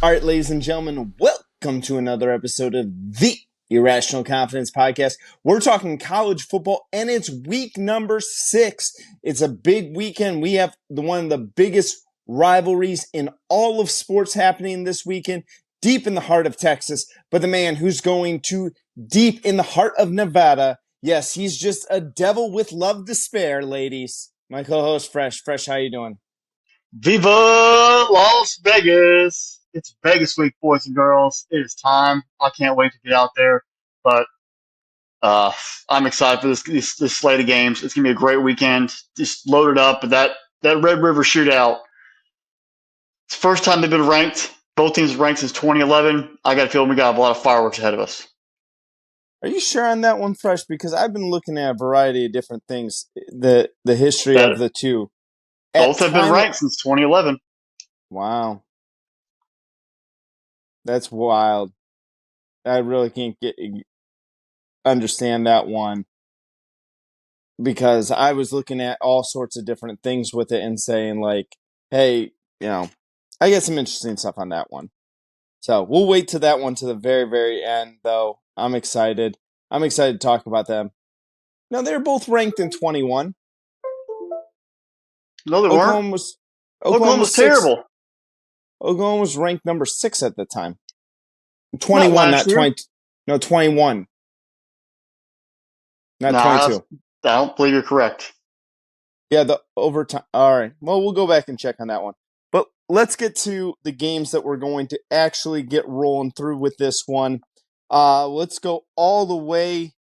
All right, ladies and gentlemen, welcome to another episode of the Irrational Confidence Podcast. We're talking college football, and it's week number 6. It's a big weekend. We have one of the biggest rivalries in all of sports happening this weekend, deep in the heart of Texas. But the man who's going to deep in the heart of Nevada, yes, he's just a devil with love to spare, ladies. My co-host, Fresh. Fresh, how you doing? Viva Las Vegas! It's Vegas week, boys and girls. It is time. I can't wait to get out there. But I'm excited for this slate of games. It's gonna be a great weekend. Just loaded up. But that Red River Shootout. It's the first time they've been ranked. Both teams ranked since 2011. I got a feeling we got a lot of fireworks ahead of us. Are you sure on that one, Fresh? Because I've been looking at a variety of different things. The history of the two. Both have been ranked since 2011. Wow. That's wild. I really can't understand that one, because I was looking at all sorts of different things with it and saying, like, hey, I get some interesting stuff on that one. So we'll wait to that one to the very, very end, though. I'm excited. I'm excited to talk about them. Now, they're both ranked in 21. No, they weren't. Oklahoma was terrible. Oklahoma was ranked number 6 at the time. 21, not 20. No, 21. Not 22. I don't believe you're correct. Yeah, the overtime. All right. Well, we'll go back and check on that one. But let's get to the games that we're going to actually get rolling through with this one. Let's go all the way.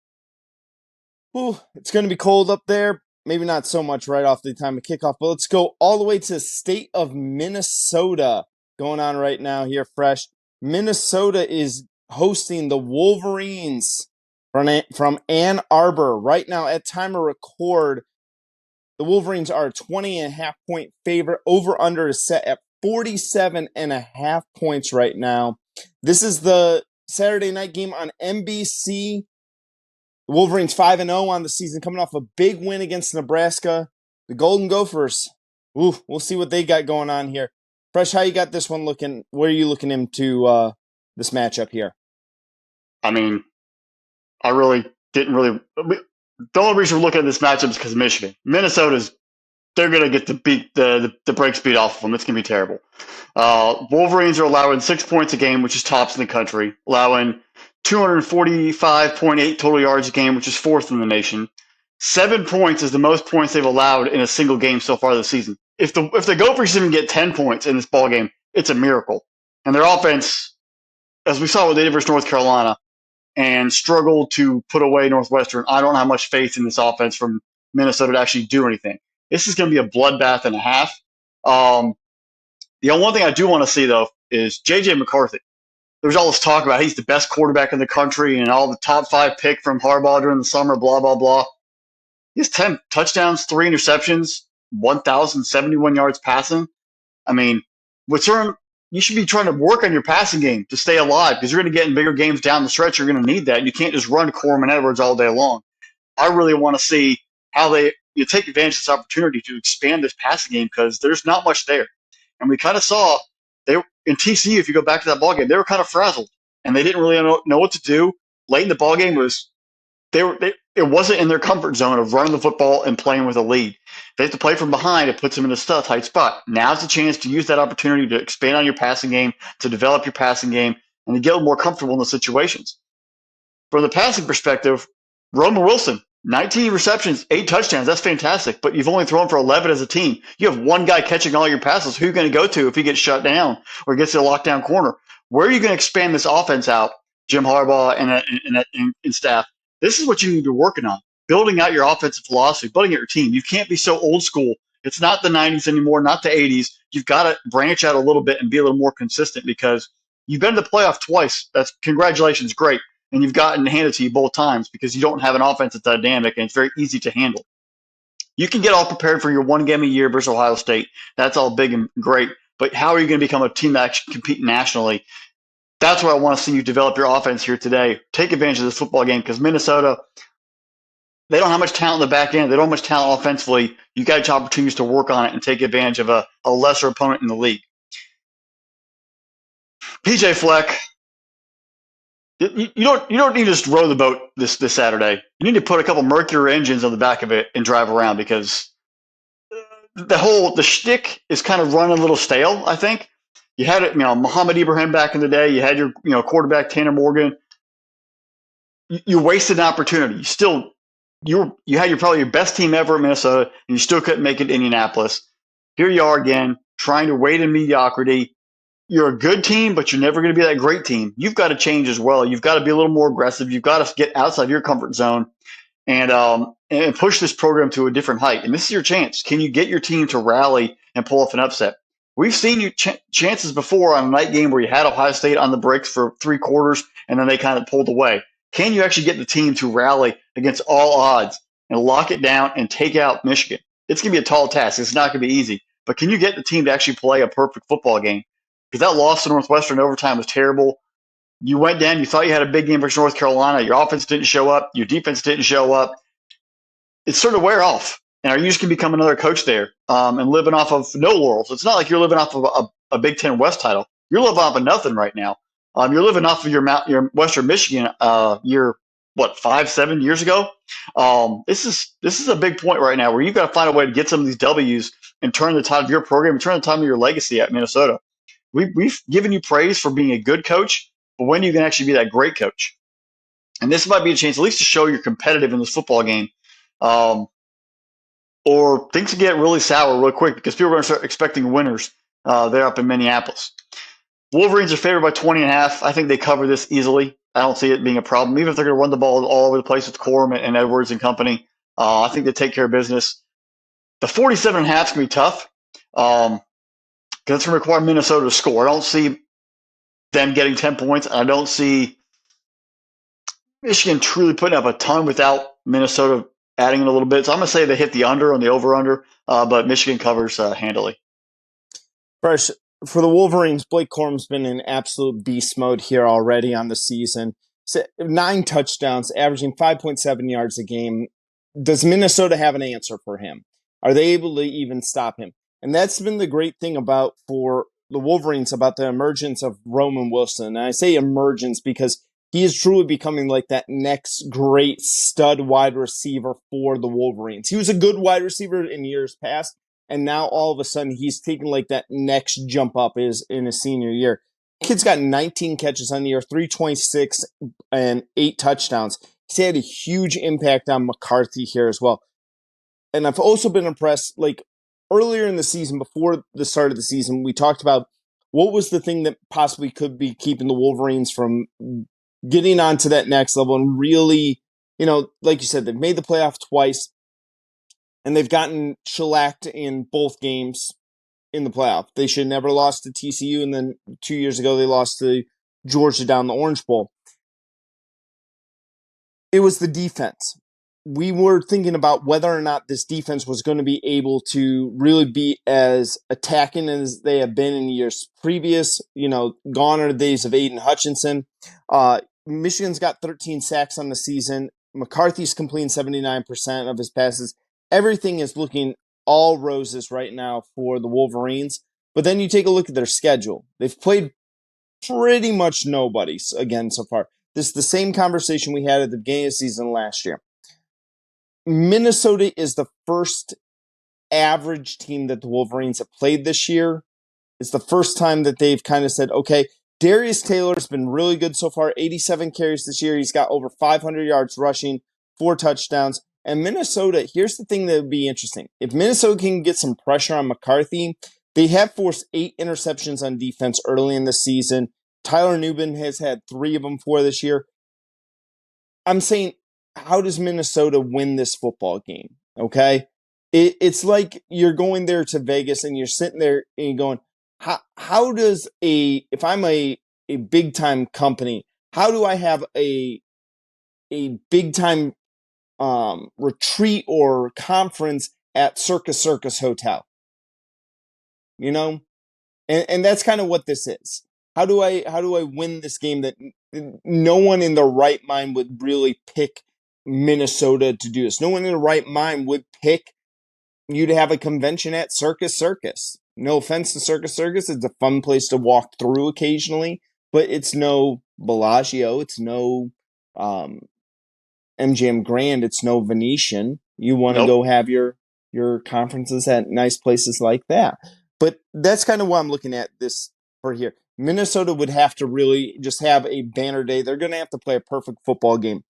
Ooh, it's going to be cold up there. Maybe not so much right off the time of kickoff, but let's go all the way to the state of Minnesota going on right now here, Fresh. Minnesota is hosting the Wolverines from Ann Arbor. Right now, at time of record, the Wolverines are a 20.5 point favorite. Over-under is set at 47.5 points right now. This is the Saturday night game on NBC. The Wolverines 5-0 on the season, coming off a big win against Nebraska. The Golden Gophers, we'll see what they got going on here. Fresh, how you got this one looking? Where are you looking into this matchup here? I mean, I really didn't really. The only reason we're looking at this matchup is because of Michigan. They're going to get the break speed off of them. It's going to be terrible. Wolverines are allowing 6 points a game, which is tops in the country, allowing 245.8 total yards a game, which is 4th in the nation. 7 points is the most points they've allowed in a single game so far this season. If the Gophers even get 10 points in this ball game, it's a miracle. And their offense, as we saw what they did versus North Carolina, and struggled to put away Northwestern, I don't have much faith in this offense from Minnesota to actually do anything. This is going to be a bloodbath and a half. The one thing I do want to see, though, is J.J. McCarthy. There's all this talk about he's the best quarterback in the country and all the top 5 pick from Harbaugh during the summer, blah, blah, blah. He has 10 touchdowns, 3 interceptions, 1,071 yards passing. I mean, you should be trying to work on your passing game to stay alive, because you're going to get in bigger games down the stretch. You're going to need that. And you can't just run Corman Edwards all day long. I really want to see how you take advantage of this opportunity to expand this passing game, because there's not much there. And we kind of saw in TCU, if you go back to that ballgame, they were kind of frazzled, and they didn't really know what to do. Late in the ballgame it wasn't in their comfort zone of running the football and playing with a lead. They have to play from behind. It puts them in a tight spot. Now's the chance to use that opportunity to expand on your passing game, to develop your passing game, and to get more comfortable in the situations. From the passing perspective, Roman Wilson, 19 receptions, 8 touchdowns. That's fantastic, but you've only thrown for 11 as a team. You have one guy catching all your passes. Who are you going to go to if he gets shut down or gets to a lockdown corner? Where are you going to expand this offense out, Jim Harbaugh and staff? This is what you need to be working on, building out your offensive philosophy, building out your team. You can't be so old school. It's not the 90s anymore, not the 80s. You've got to branch out a little bit and be a little more consistent, because you've been to the playoff twice. That's congratulations, great. And you've gotten handed to you both times because you don't have an offense that's dynamic and it's very easy to handle. You can get all prepared for your one game a year versus Ohio State. That's all big and great. But how are you going to become a team that actually compete nationally? That's where I want to see you develop your offense here today. Take advantage of this football game, because Minnesota, they don't have much talent in the back end. They don't have much talent offensively. You got opportunities to work on it and take advantage of a lesser opponent in the league. PJ Fleck, you don't need to just row the boat this Saturday. You need to put a couple Mercury engines on the back of it and drive around because the shtick is kind of run a little stale. I think you had it, Muhammad Ibrahim back in the day. You had your quarterback Tanner Morgan. You wasted an opportunity. You had probably your best team ever in Minnesota, and you still couldn't make it to Indianapolis. Here you are again, trying to wait in mediocrity. You're a good team, but you're never going to be that great team. You've got to change as well. You've got to be a little more aggressive. You've got to get outside your comfort zone and push this program to a different height. And this is your chance. Can you get your team to rally and pull off an upset? We've seen you chances before on a night game where you had Ohio State on the bricks for 3 quarters and then they kind of pulled away. Can you actually get the team to rally against all odds and lock it down and take out Michigan? It's going to be a tall task. It's not going to be easy. But can you get the team to actually play a perfect football game? Because that loss to Northwestern overtime was terrible. You went down. You thought you had a big game versus North Carolina. Your offense didn't show up. Your defense didn't show up. It's sort of wear off. And are you just going to become another coach there and living off of no laurels? It's not like you're living off of a Big Ten West title. You're living off of nothing right now. You're living off of your Western Michigan year, 5-7 years ago. This is a big point right now where you've got to find a way to get some of these W's and turn the tide of your program and turn the tide of your legacy at Minnesota. We've given you praise for being a good coach, but when are you can actually be that great coach? And this might be a chance at least to show you're competitive in this football game. Or things can get really sour real quick because people are going to start expecting winners there up in Minneapolis. Wolverines are favored by 20.5. I think they cover this easily. I don't see it being a problem. Even if they're going to run the ball all over the place with Corum and Edwards and company, I think they take care of business. The 47.5 is going to be tough because it's going to require Minnesota to score. I don't see them getting 10 points. I don't see Michigan truly putting up a ton without Minnesota adding in a little bit. So I'm going to say they hit the under on the over-under, but Michigan covers handily. Fresh, for the Wolverines, Blake Corum's been in absolute beast mode here already on the season. 9 touchdowns, averaging 5.7 yards a game. Does Minnesota have an answer for him? Are they able to even stop him? And that's been the great thing for the Wolverines about the emergence of Roman Wilson. And I say emergence because he is truly becoming like that next great stud wide receiver for the Wolverines. He was a good wide receiver in years past, and now all of a sudden he's taking like that next jump up in his senior year. Kid's got 19 catches on the year, 326 and 8 touchdowns. He's had a huge impact on McCarthy here as well. And I've also been impressed, like earlier in the season, before the start of the season, we talked about what was the thing that possibly could be keeping the Wolverines from getting on to that next level and really, like you said, they've made the playoff twice and they've gotten shellacked in both games in the playoff. They should never lost to TCU, and then 2 years ago they lost to Georgia down the Orange Bowl. It was the defense. We were thinking about whether or not this defense was going to be able to really be as attacking as they have been in years previous. Gone are the days of Aiden Hutchinson. Michigan's got 13 sacks on the season. McCarthy's completing 79% of his passes. Everything is looking all roses right now for the Wolverines. But then you take a look at their schedule. They've played pretty much nobody again so far. This is the same conversation we had at the beginning of the season last year. Minnesota is the first average team that the Wolverines have played this year. It's the first time that they've kind of said, okay, Darius Taylor's been really good so far, 87 carries this year. He's got over 500 yards rushing, 4 touchdowns. And Minnesota, here's the thing that would be interesting. If Minnesota can get some pressure on McCarthy, they have forced 8 interceptions on defense early in the season. Tyler Nubin has had 3 of them for this year. I'm saying, how does Minnesota win this football game? Okay? It's like you're going there to Vegas and you're sitting there and you're going, how does if I'm a big time company, how do I have a big time retreat or conference at Circus Hotel? And that's kind of what this is. How do I win this game that no one in their right mind would really pick Minnesota to do this? No one in their right mind would pick you to have a convention at Circus. No offense to Circus. It's a fun place to walk through occasionally. but it's no Bellagio, it's no um, MGM Grand, it's no Venetian. You want to Nope. go have your conferences at nice places like that. But that's kind of what I'm looking at this for here. Minnesota would have to really just have a banner day. They're going to have to play a perfect football game.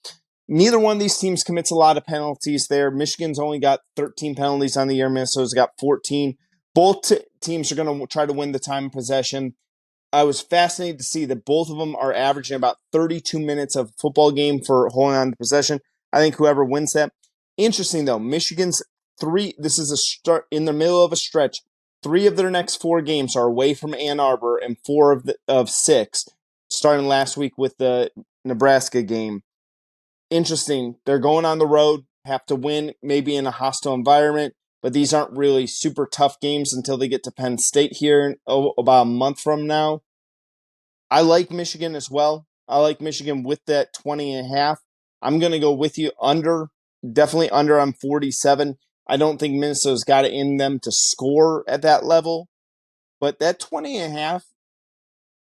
Neither one of these teams commits a lot of penalties there. Michigan's only got 13 penalties on the year. Minnesota's got 14. Both teams are going to try to win the time of possession. I was fascinated to see that both of them are averaging about 32 minutes of football game for holding on to possession. I think whoever wins that. Interesting though, Michigan's this is a start in the middle of a stretch. 3 of their next 4 games are away from Ann Arbor, and 4 of 6 starting last week with the Nebraska game. Interesting. They're going on the road, have to win, maybe in a hostile environment, but these aren't really super tough games until they get to Penn State here in about a month from now. I like Michigan as well. I like Michigan with that 20.5. I'm going to go with you under, definitely under on 47. I don't think Minnesota's got it in them to score at that level, but that 20.5,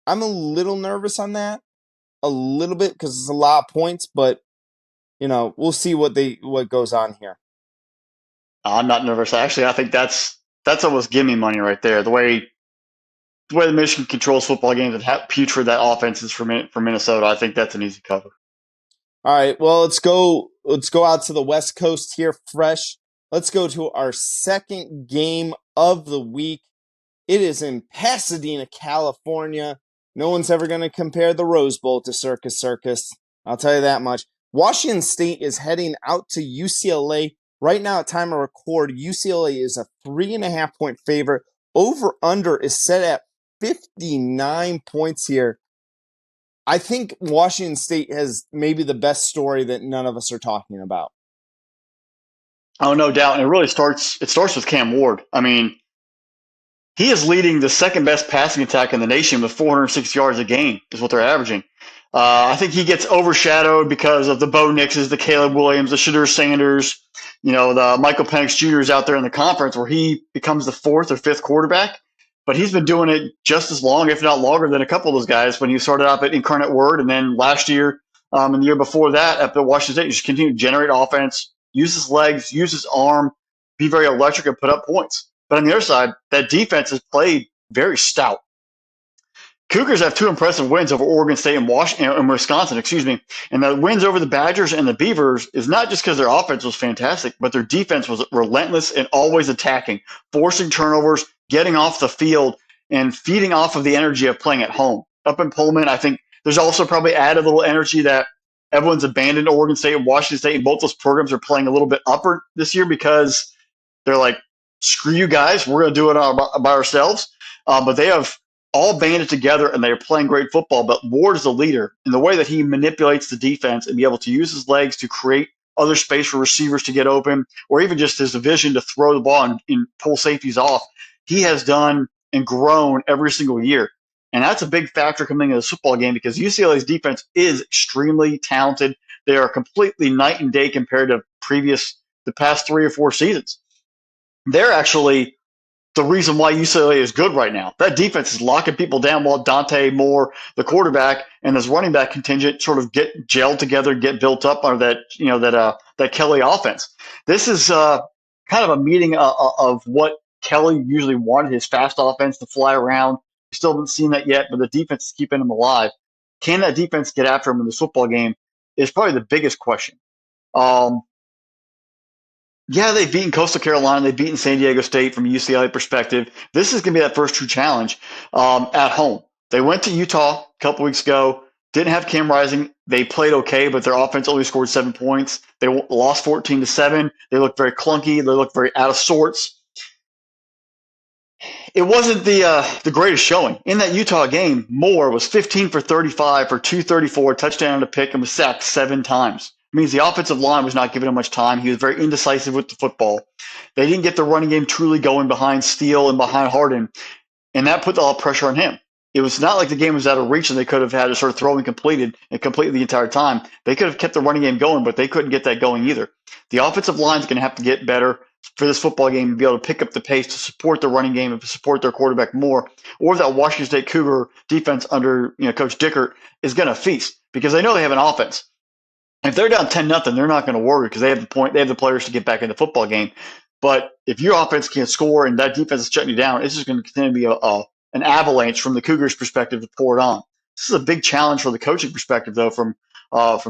I'm a little nervous on that, a little bit, because it's a lot of points, but we'll see what goes on here. I'm not nervous. Actually, I think that's almost gimme money right there. The way the Michigan controls football games and how putrid that offense is for Minnesota, I think that's an easy cover. All right, well, let's go out to the West Coast here fresh. Let's go to our second game of the week. It is in Pasadena, California. No one's ever going to compare the Rose Bowl to Circus Circus. I'll tell you that much. Washington State is heading out to UCLA. Right now, at time of record, UCLA is a 3.5-point favorite. Over-under is set at 59 points here. I think Washington State has maybe the best story that none of us are talking about. Oh, no doubt. And it starts with Cam Ward. I mean, he is leading the second best passing attack in the nation with 406 yards a game is what they're averaging. I think he gets overshadowed because of the Bo Nixes, the Caleb Williams, the Shadur Sanders, the Michael Penix Jr.'s out there in the conference where he becomes the 4th or 5th quarterback. But he's been doing it just as long, if not longer, than a couple of those guys when he started out at Incarnate Word. And then last year and the year before that at the Washington State, he just continued to generate offense, use his legs, use his arm, be very electric, and put up points. But on the other side, that defense has played very stout. Cougars have 2 impressive wins over Oregon State and Wisconsin, and the wins over the Badgers and the Beavers is not just because their offense was fantastic, but their defense was relentless and always attacking, forcing turnovers, getting off the field, and feeding off of the energy of playing at home. Up in Pullman, I think there's also probably added a little energy that everyone's abandoned Oregon State and Washington State, and both those programs are playing a little bit upper this year because they're like, screw you guys, we're going to do it by ourselves. But they have all banded together and they're playing great football. But Ward is the leader in the way that he manipulates the defense and be able to use his legs to create other space for receivers to get open, or even just his vision to throw the ball and pull safeties off. He has done and grown every single year. And that's a big factor coming into the football game because UCLA's defense is extremely talented. They are completely night and day compared to the past 3 or 4 seasons. They're actually the reason why UCLA is good right now. That defense is locking people down while Dante Moore, the quarterback, and his running back contingent sort of get gelled together, get built up under that Kelly offense. This is kind of a meeting of what Kelly usually wanted, his fast offense to fly around. We still haven't seen that yet, but the defense is keeping him alive. Can that defense get after him in this football game is probably the biggest question. Yeah, they've beaten Coastal Carolina. They've beaten San Diego State from a UCLA perspective. This is going to be that first true challenge at home. They went to Utah a couple weeks ago, didn't have Cam Rising. They played okay, but their offense only scored 7 points. They lost 14-7. They looked very clunky. They looked very out of sorts. It wasn't the greatest showing. In that Utah game, Moore was 15 for 35 for 234, touchdown and a pick, and was sacked 7 times. It means the offensive line was not giving him much time. He was very indecisive with the football. They didn't get the running game truly going behind Steele and behind Harden, and that put a lot of pressure on him. It was not like the game was out of reach and they could have had to sort of throw and complete the entire time. They could have kept the running game going, but they couldn't get that going either. The offensive line is going to have to get better. for this football game to be able to pick up the pace to support the running game and to support their quarterback more, or that Washington State Cougar defense under Coach Dickert is going to feast because they know they have an offense. If they're down 10-0, they're not going to worry because they have the players to get back in the football game. But if your offense can't score and that defense is shutting you down, it's just going to continue to be an avalanche from the Cougars' perspective to pour it on. This is a big challenge for the coaching perspective, though, from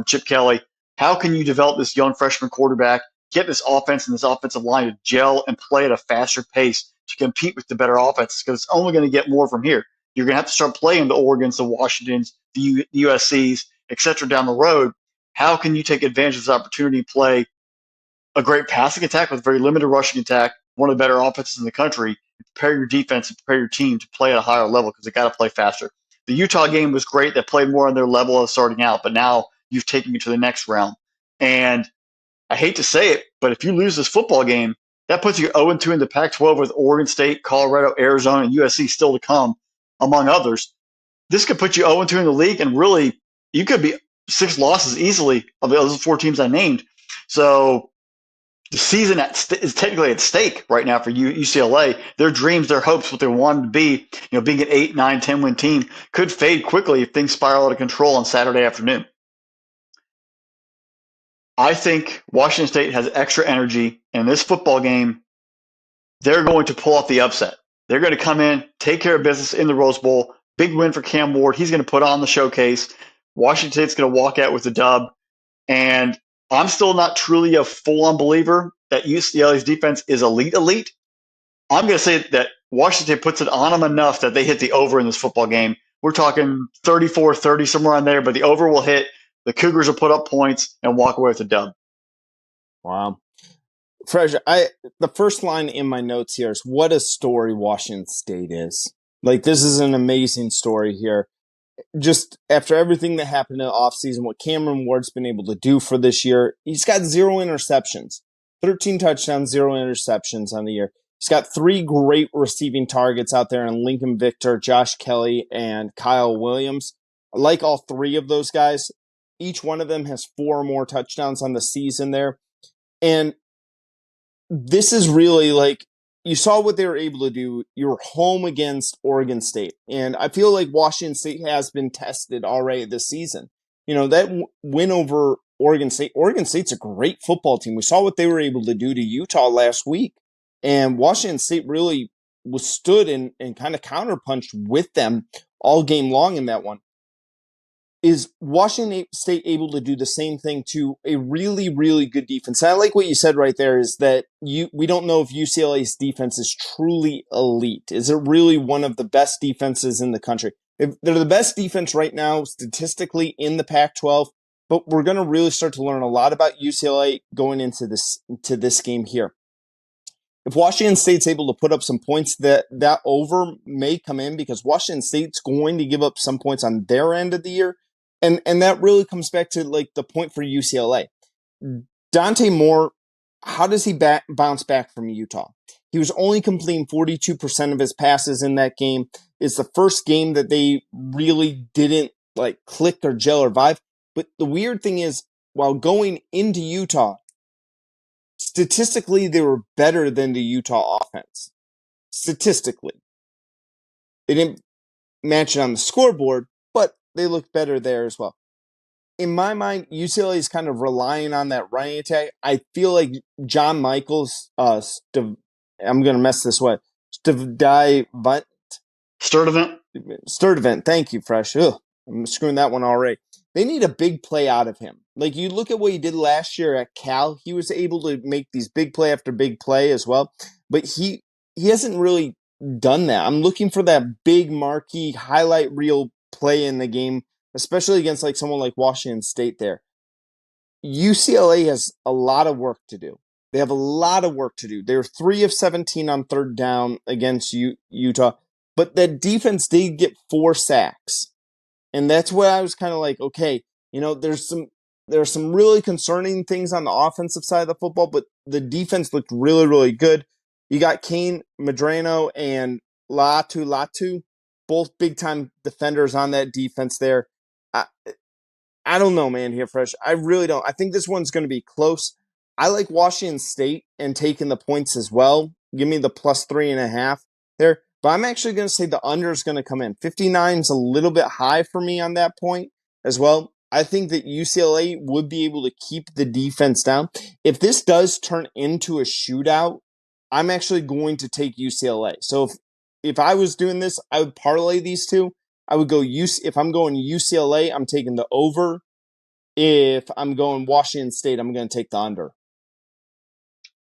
Chip Kelly. How can you develop this young freshman quarterback, get this offense and this offensive line to gel and play at a faster pace to compete with the better offenses? Because it's only going to get more from here. You're going to have to start playing the Oregons, the Washingtons, the USCs, et cetera, down the road. How can you take advantage of this opportunity to play a great passing attack with very limited rushing attack, one of the better offenses in the country, prepare your defense and prepare your team to play at a higher level because they got to play faster. The Utah game was great. They played more on their level of starting out, but now you've taken me to the next round. And I hate to say it, but if you lose this football game, that puts you 0-2 in the Pac-12 with Oregon State, Colorado, Arizona, and USC still to come, among others. This could put you 0-2 in the league, and really, you could be 6 losses easily of those 4 teams I named. So the season is technically at stake right now for UCLA. Their dreams, their hopes, what they wanted to be, being an 8, 9, 10 win team could fade quickly if things spiral out of control on Saturday afternoon. I think Washington State has extra energy, and in this football game, they're going to pull off the upset. They're going to come in, take care of business in the Rose Bowl. Big win for Cam Ward. He's going to put on the showcase. Washington State's going to walk out with the dub. And I'm still not truly a full-on believer that UCLA's defense is elite. I'm going to say that Washington State puts it on them enough that they hit the over in this football game. We're talking 34-30, somewhere on there, but the over will hit. The Cougars will put up points and walk away with a dub. Wow. Fresh, the first line in my notes here is what a story Washington State is. Like, this is an amazing story here. Just after everything that happened in the offseason, what Cameron Ward's been able to do for this year, he's got 0 interceptions, 13 touchdowns, 0 interceptions on the year. He's got 3 great receiving targets out there in Lincoln Victor, Josh Kelly, and Kyle Williams. I like all 3 of those guys. Each one of them has 4 or more touchdowns on the season there. And this is really like, you saw what they were able to do. You're home against Oregon State. And I feel like Washington State has been tested already this season. That win over Oregon State. Oregon State's a great football team. We saw what they were able to do to Utah last week. And Washington State really withstood and kind of counterpunched with them all game long in that one. Is Washington State able to do the same thing to a really, really good defense? And I like what you said right there is that we don't know if UCLA's defense is truly elite. Is it really one of the best defenses in the country? They're the best defense right now statistically in the Pac-12, but we're going to really start to learn a lot about UCLA going into this game here. If Washington State's able to put up some points, that over may come in because Washington State's going to give up some points on their end of the year. And that really comes back to like the point for UCLA. Dante Moore, how does he bounce back from Utah? He was only completing 42% of his passes in that game. It's the first game that they really didn't like click or gel or vibe. But the weird thing is, while going into Utah, statistically, they were better than the Utah offense. Statistically. They didn't match it on the scoreboard, but they look better there as well. In my mind, UCLA is kind of relying on that running attack. I feel like John Michaels, I'm going to mess this way. Sturdivant. Thank you, Fresh. Ugh, I'm screwing that one already. They need a big play out of him. Like, you look at what he did last year at Cal. He was able to make these big play after big play as well. But he hasn't really done that. I'm looking for that big marquee highlight reel play in the game, especially against like someone like Washington State there. UCLA has a lot of work to do. They have a lot of work to do. They're 3 of 17 on third down against Utah, but that defense did get 4 sacks. And that's where I was kind of like, okay, there are some really concerning things on the offensive side of the football, but the defense looked really, really good. You got Kane Medrano and Latu, both big-time defenders on that defense there. I don't know, man, here, Fresh. I really don't. I think this one's going to be close. I like Washington State and taking the points as well. Give me the plus 3.5 there. But I'm actually going to say the under is going to come in. 59 is a little bit high for me on that point as well. I think that UCLA would be able to keep the defense down. If this does turn into a shootout, I'm actually going to take UCLA. So if I was doing this, I would parlay these two. I would go if I'm going UCLA, I'm taking the over. If I'm going Washington State, I'm going to take the under.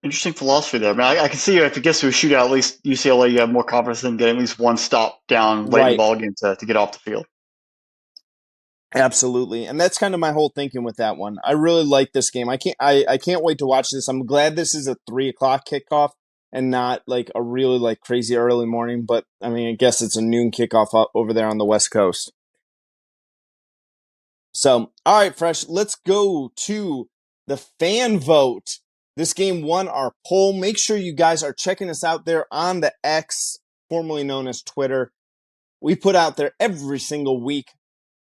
Interesting philosophy there. I mean, I can see if it gets to a shootout, at least UCLA, you have more confidence in getting at least one stop down late in the Right. ball game to get off the field. Absolutely. And that's kind of my whole thinking with that one. I really like this game. I can't wait to watch this. I'm glad this is a 3:00 kickoff and not like a really like crazy early morning. But I mean, I guess it's a noon kickoff over there on the West Coast. So, all right, Fresh, let's go to the fan vote. This game won our poll. Make sure you guys are checking us out there on the X, formerly known as Twitter. We put out there every single week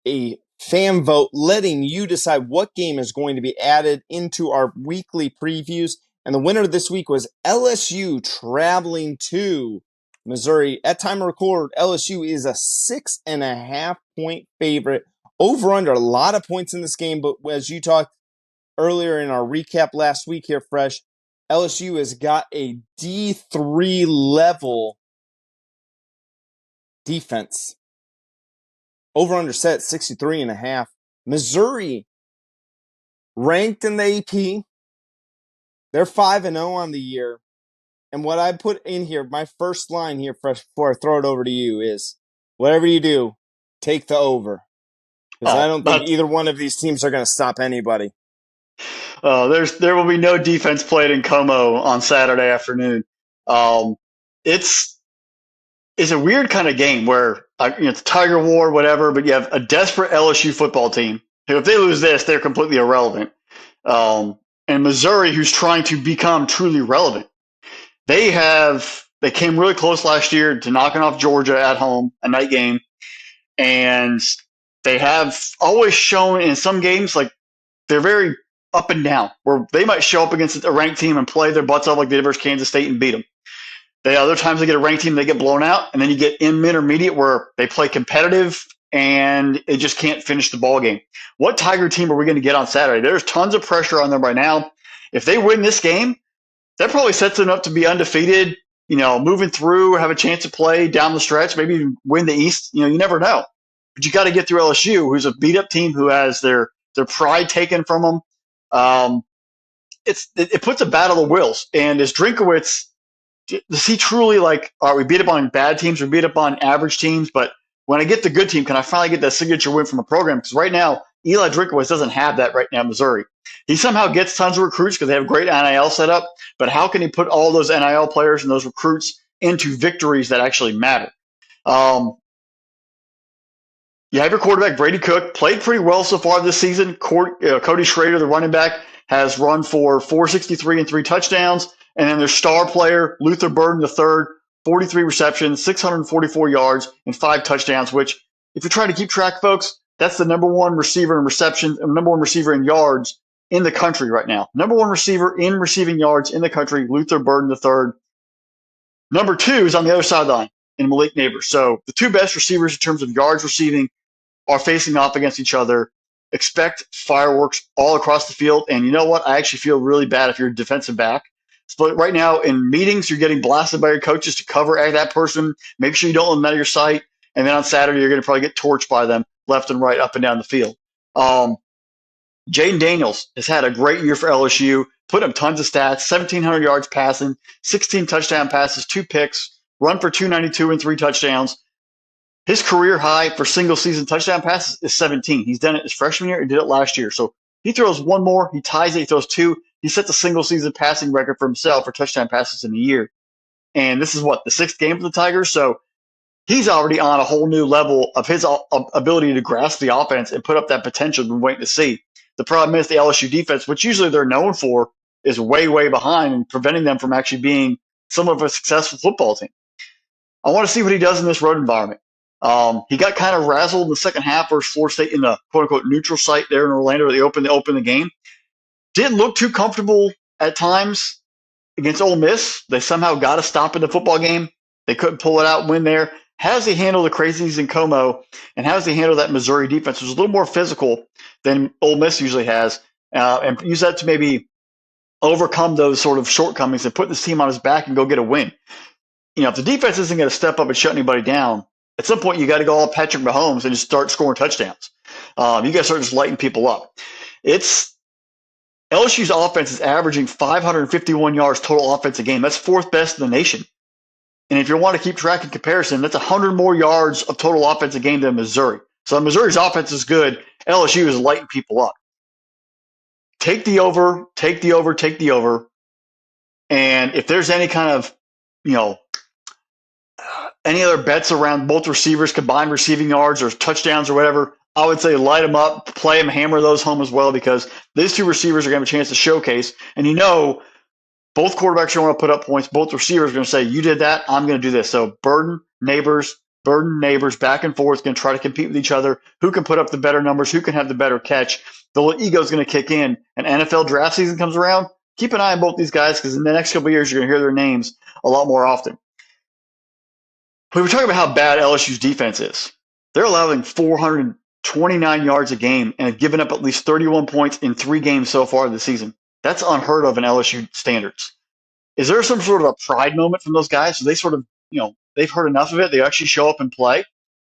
a fan vote, letting you decide what game is going to be added into our weekly previews. And the winner this week was LSU traveling to Missouri. At time of record, LSU is a 6.5 point favorite. Over under a lot of points in this game, but as you talked earlier in our recap last week here, Fresh, LSU has got a D3 level defense. Over under set 63.5. Missouri ranked in the AP. They're 5-0 on the year. And what I put in here, my first line here, Fresh, before I throw it over to you is, whatever you do, take the over. Because I don't think either one of these teams are going to stop anybody. There will be no defense played in Como on Saturday afternoon. It's a weird kind of game where it's Tiger War, whatever, but you have a desperate LSU football team who, if they lose this, they're completely irrelevant. And Missouri, who's trying to become truly relevant. They came really close last year to knocking off Georgia at home, a night game, and they have always shown in some games like they're very up and down, where they might show up against a ranked team and play their butts off like they did versus Kansas State and beat them. Other times they get a ranked team, they get blown out, and then you get in intermediate where they play competitive and they just can't finish the ball game. What Tiger team are we going to get on Saturday? There's tons of pressure on them right now. If they win this game, that probably sets them up to be undefeated, moving through, have a chance to play down the stretch, maybe even win the East. You never know. But you got to get through LSU, who's a beat-up team who has their pride taken from them. It puts a battle of wills. And as Drinkowitz, does he truly all right, we beat up on bad teams, we beat up on average teams, but when I get the good team, can I finally get that signature win from a program? Because right now, Eli Drinkowitz doesn't have that right now in Missouri. He somehow gets tons of recruits because they have great NIL set up, but how can he put all those NIL players and those recruits into victories that actually matter? You have your quarterback, Brady Cook, played pretty well so far this season. Cody Schrader, the running back, has run for 463 and 3 touchdowns. And then their star player, Luther Burden III, 43 receptions, 644 yards, and 5 touchdowns, which, if you're trying to keep track, folks, that's the number one receiver in receptions and number one receiver in yards in the country right now. Number one receiver in receiving yards in the country, Luther Burden III. Number 2 is on the other sideline in Malik Neighbors. So the 2 best receivers in terms of yards receiving are facing off against each other. Expect fireworks all across the field. And you know what? I actually feel really bad if you're a defensive back. But right now in meetings, you're getting blasted by your coaches to cover that person. Make sure you don't let them out of your sight. And then on Saturday, you're going to probably get torched by them left and right, up and down the field. Jaden Daniels has had a great year for LSU, put up tons of stats, 1,700 yards passing, 16 touchdown passes, 2 picks, run for 292 and 3 touchdowns. His career high for single season touchdown passes is 17. He's done it his freshman year. He did it last year. So he throws one more. He ties it. He throws 2. He sets a single season passing record for himself for touchdown passes in a year. And this is the 6th game for the Tigers. So he's already on a whole new level of his ability to grasp the offense and put up that potential we're waiting to see. The problem is the LSU defense, which usually they're known for, is way, way behind and preventing them from actually being somewhat of a successful football team. I want to see what he does in this road environment. He got kind of razzled in the second half versus Florida State in the quote-unquote neutral site there in Orlando where they opened the game. Didn't look too comfortable at times against Ole Miss. They somehow got a stop in the football game. They couldn't pull it out, win there. How does he handle the crazies in Como, and how does he handle that Missouri defense, which is a little more physical than Ole Miss usually has, and use that to maybe overcome those sort of shortcomings and put this team on his back and go get a win? If the defense isn't going to step up and shut anybody down, at some point you got to go all Patrick Mahomes and just start scoring touchdowns. You got to start just lighting people up. It's LSU's offense is averaging 551 yards total offense a game. That's fourth best in the nation. And if you want to keep track in comparison, that's 100 more yards of total offense a game than Missouri. So Missouri's offense is good. LSU is lighting people up. Take the over, take the over, take the over. And if there's any kind of, any other bets around both receivers, combined receiving yards or touchdowns or whatever, I would say light them up, play them, hammer those home as well, because these two receivers are going to have a chance to showcase. And both quarterbacks are going to put up points. Both receivers are going to say, you did that, I'm going to do this. So burden, neighbors, back and forth, going to try to compete with each other. Who can put up the better numbers? Who can have the better catch? The little ego is going to kick in. And NFL draft season comes around. Keep an eye on both these guys, because in the next couple of years, you're going to hear their names a lot more often. We were talking about how bad LSU's defense is. They're allowing 429 yards a game and have given up at least 31 points in 3 games so far this season. That's unheard of in LSU standards. Is there some sort of a pride moment from those guys? So they sort of, they've heard enough of it. They actually show up and play.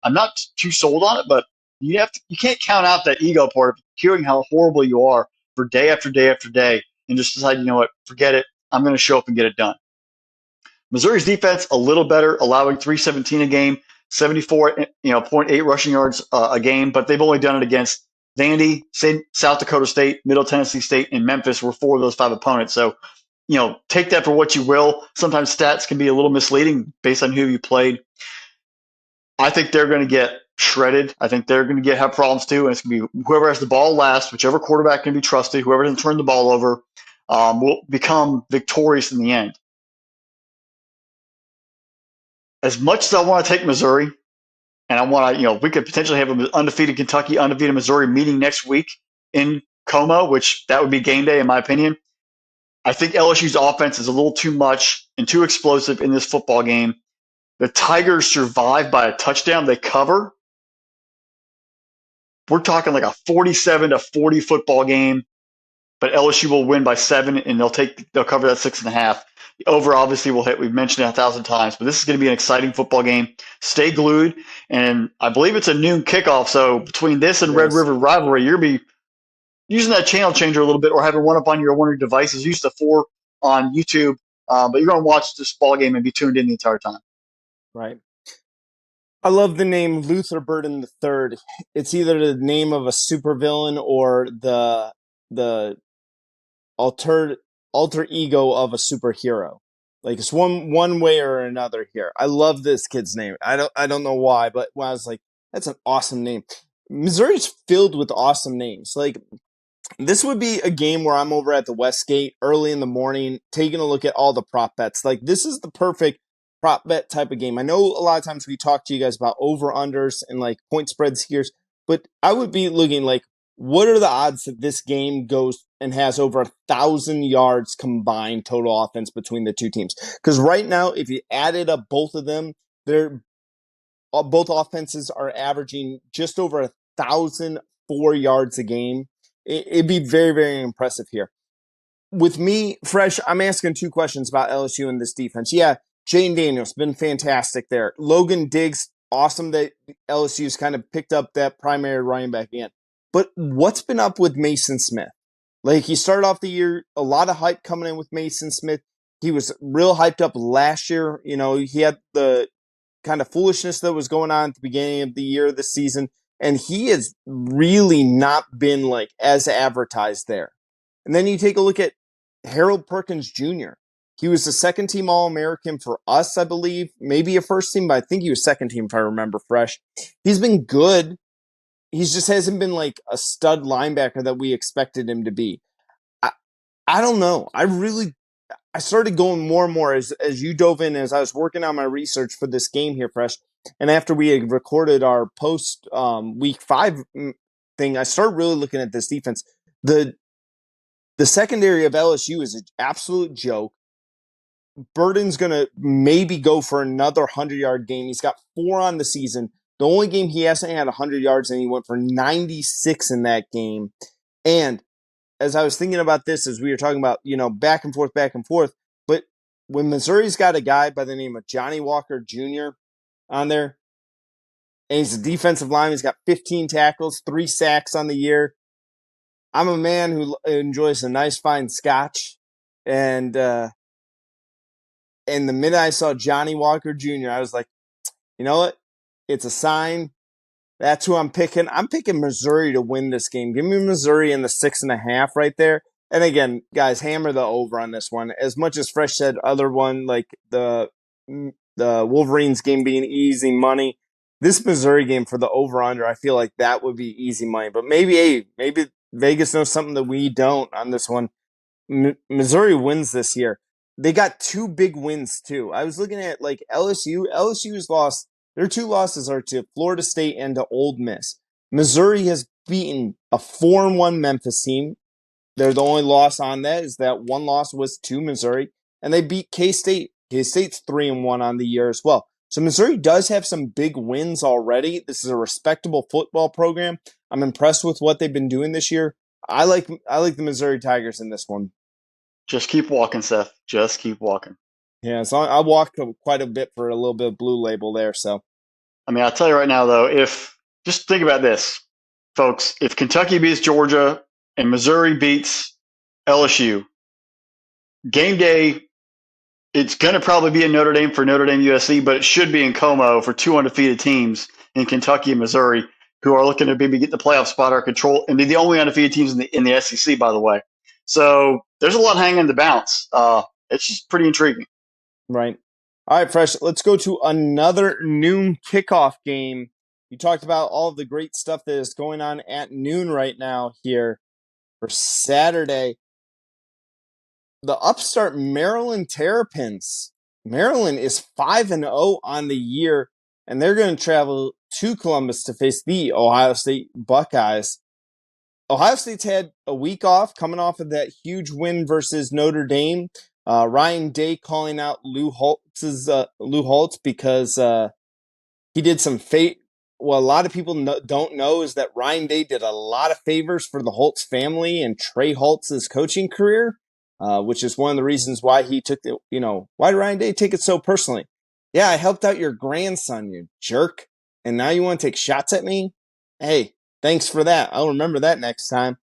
I'm not too sold on it, but you can't count out that ego part of hearing how horrible you are for day after day after day and just decide, you know what, forget it. I'm going to show up and get it done. Missouri's defense, a little better, allowing 317 a game, 74.8 rushing yards a game, but they've only done it against Vandy, South Dakota State, Middle Tennessee State, and Memphis were 4 of those 5 opponents. So, take that for what you will. Sometimes stats can be a little misleading based on who you played. I think they're going to get shredded. I think they're going to have problems too, and it's going to be whoever has the ball last, whichever quarterback can be trusted, whoever doesn't turn the ball over, will become victorious in the end. As much as I want to take Missouri, and I want to, we could potentially have an undefeated Kentucky, undefeated Missouri meeting next week in Como, which that would be game day in my opinion. I think LSU's offense is a little too much and too explosive in this football game. The Tigers survive by a touchdown. They cover. We're talking like a 47-40 football game, but LSU will win by 7, and they'll cover that 6.5. The over obviously will hit. We've mentioned it 1,000 times, but this is going to be an exciting football game. Stay glued, and I believe it's a noon kickoff. So between this and Red River rivalry, you're going to be using that channel changer a little bit, or having one up on one of your devices. Use the 4 on YouTube, but you're going to watch this ball game and be tuned in the entire time. Right. I love the name Luther Burden III. It's either the name of a supervillain or the alter ego of a superhero. Like, it's one way or another here. I love this kid's name. I don't know why, but when I was like, that's an awesome name. Missouri's filled with awesome names. Like, this would be a game where I'm over at the Westgate early in the morning, taking a look at all the prop bets. Like, this is the perfect prop bet type of game. I know a lot of times we talk to you guys about over-unders and like point spreads here, but I would be looking like, what are the odds that this game goes and has over 1,000 yards combined total offense between the two teams? Because right now, if you added up both of them, both offenses are averaging just over 1,004 yards a game. It'd be very, very impressive here. With me, Fresh, I'm asking 2 questions about LSU and this defense. Yeah, Jane Daniels, been fantastic there. Logan Diggs, awesome that LSU's kind of picked up that primary running back again. But what's been up with Mason Smith? Like, he started off the year, a lot of hype coming in with Mason Smith. He was real hyped up last year. He had the kind of foolishness that was going on at the beginning of the year this season. And he has really not been like as advertised there. And then you take a look at Harold Perkins Jr. He was the second team All-American for us, I believe. Maybe a first team, but I think he was second team if I remember fresh. He's been good. He just hasn't been like a stud linebacker that we expected him to be. I don't know. I started going more and more as you dove in, as I was working on my research for this game here, Fresh. And after we had recorded our post week 5 thing, I started really looking at this defense. The The secondary of LSU is an absolute joke. Burden's going to maybe go for another 100-yard game. He's got 4 on the season. The only game he hasn't had 100 yards, and he went for 96 in that game. And as I was thinking about this, as we were talking about, back and forth, but when Missouri's got a guy by the name of Johnny Walker Jr. on there, and he's a defensive lineman, he's got 15 tackles, 3 sacks on the year. I'm a man who enjoys a nice fine scotch, and the minute I saw Johnny Walker Jr., I was like, you know what? It's a sign. That's who I'm picking. I'm picking Missouri to win this game. Give me Missouri in the 6.5 right there. And again, guys, hammer the over on this one. As much as Fresh said, other one like the Wolverines game being easy money, this Missouri game for the over/under, I feel like that would be easy money. But maybe Vegas knows something that we don't on this one. Missouri wins this year. They got 2 big wins too. I was looking at like LSU. LSU's lost. Their 2 losses are to Florida State and to Ole Miss. Missouri has beaten a 4-1 Memphis team. They're the only loss on that is that one loss was to Missouri, and they beat K-State. K-State's 3-1 on the year as well. So Missouri does have some big wins already. This is a respectable football program. I'm impressed with what they've been doing this year. I like the Missouri Tigers in this one. Just keep walking, Seth. Just keep walking. Yeah, so I walked quite a bit for a little bit of Blue Label there. So, I mean, I'll tell you right now, though, just think about this, folks. If Kentucky beats Georgia and Missouri beats LSU, game day, it's going to probably be in Notre Dame for Notre Dame USC, but it should be in Como for 2 undefeated teams in Kentucky and Missouri who are looking to maybe get the playoff spot or control, and they're the only undefeated teams in the SEC, by the way. So there's a lot hanging to bounce. It's just pretty intriguing. Right. All right, Fresh, let's go to another noon kickoff game. You talked about all of the great stuff that is going on at noon right now here for Saturday. The upstart Maryland Terrapins. Maryland is 5-0 on the year, and they're going to travel to Columbus to face the Ohio State Buckeyes. Ohio State's had a week off, coming off of that huge win versus Notre Dame. Ryan Day calling out Lou Holtz because he did some What a lot of people don't know is that Ryan Day did a lot of favors for the Holtz family and Trey Holtz's coaching career, which is one of the reasons why he took why did Ryan Day take it so personally? Yeah, I helped out your grandson, you jerk, and now you want to take shots at me? Hey, thanks for that. I'll remember that next time.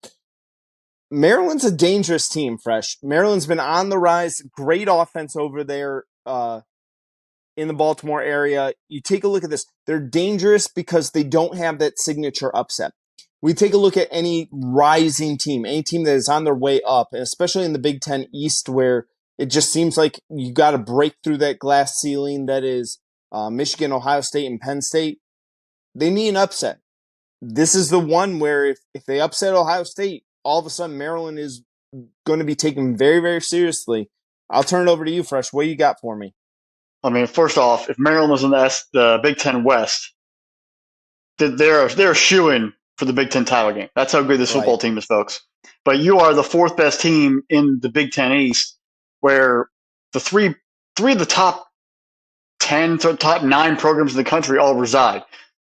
Maryland's a dangerous team, Fresh. Maryland's been on the rise. Great offense over there in the Baltimore area. You take a look at this. They're dangerous because they don't have that signature upset. We take a look at any rising team, any team that is on their way up, and especially in the Big Ten East where it just seems like you got to break through that glass ceiling that is Michigan, Ohio State, and Penn State. They need an upset. This is the one where if they upset Ohio State, all of a sudden Maryland is going to be taken very, very seriously. I'll turn it over to you, Fresh. What you got for me? I mean, first off, if Maryland was in the Big Ten West, they're shooing for the Big Ten title game. That's how good this football team is, folks. But you are the 4th best team in the Big Ten East, where the three of the top 10 to top 9 programs in the country all reside.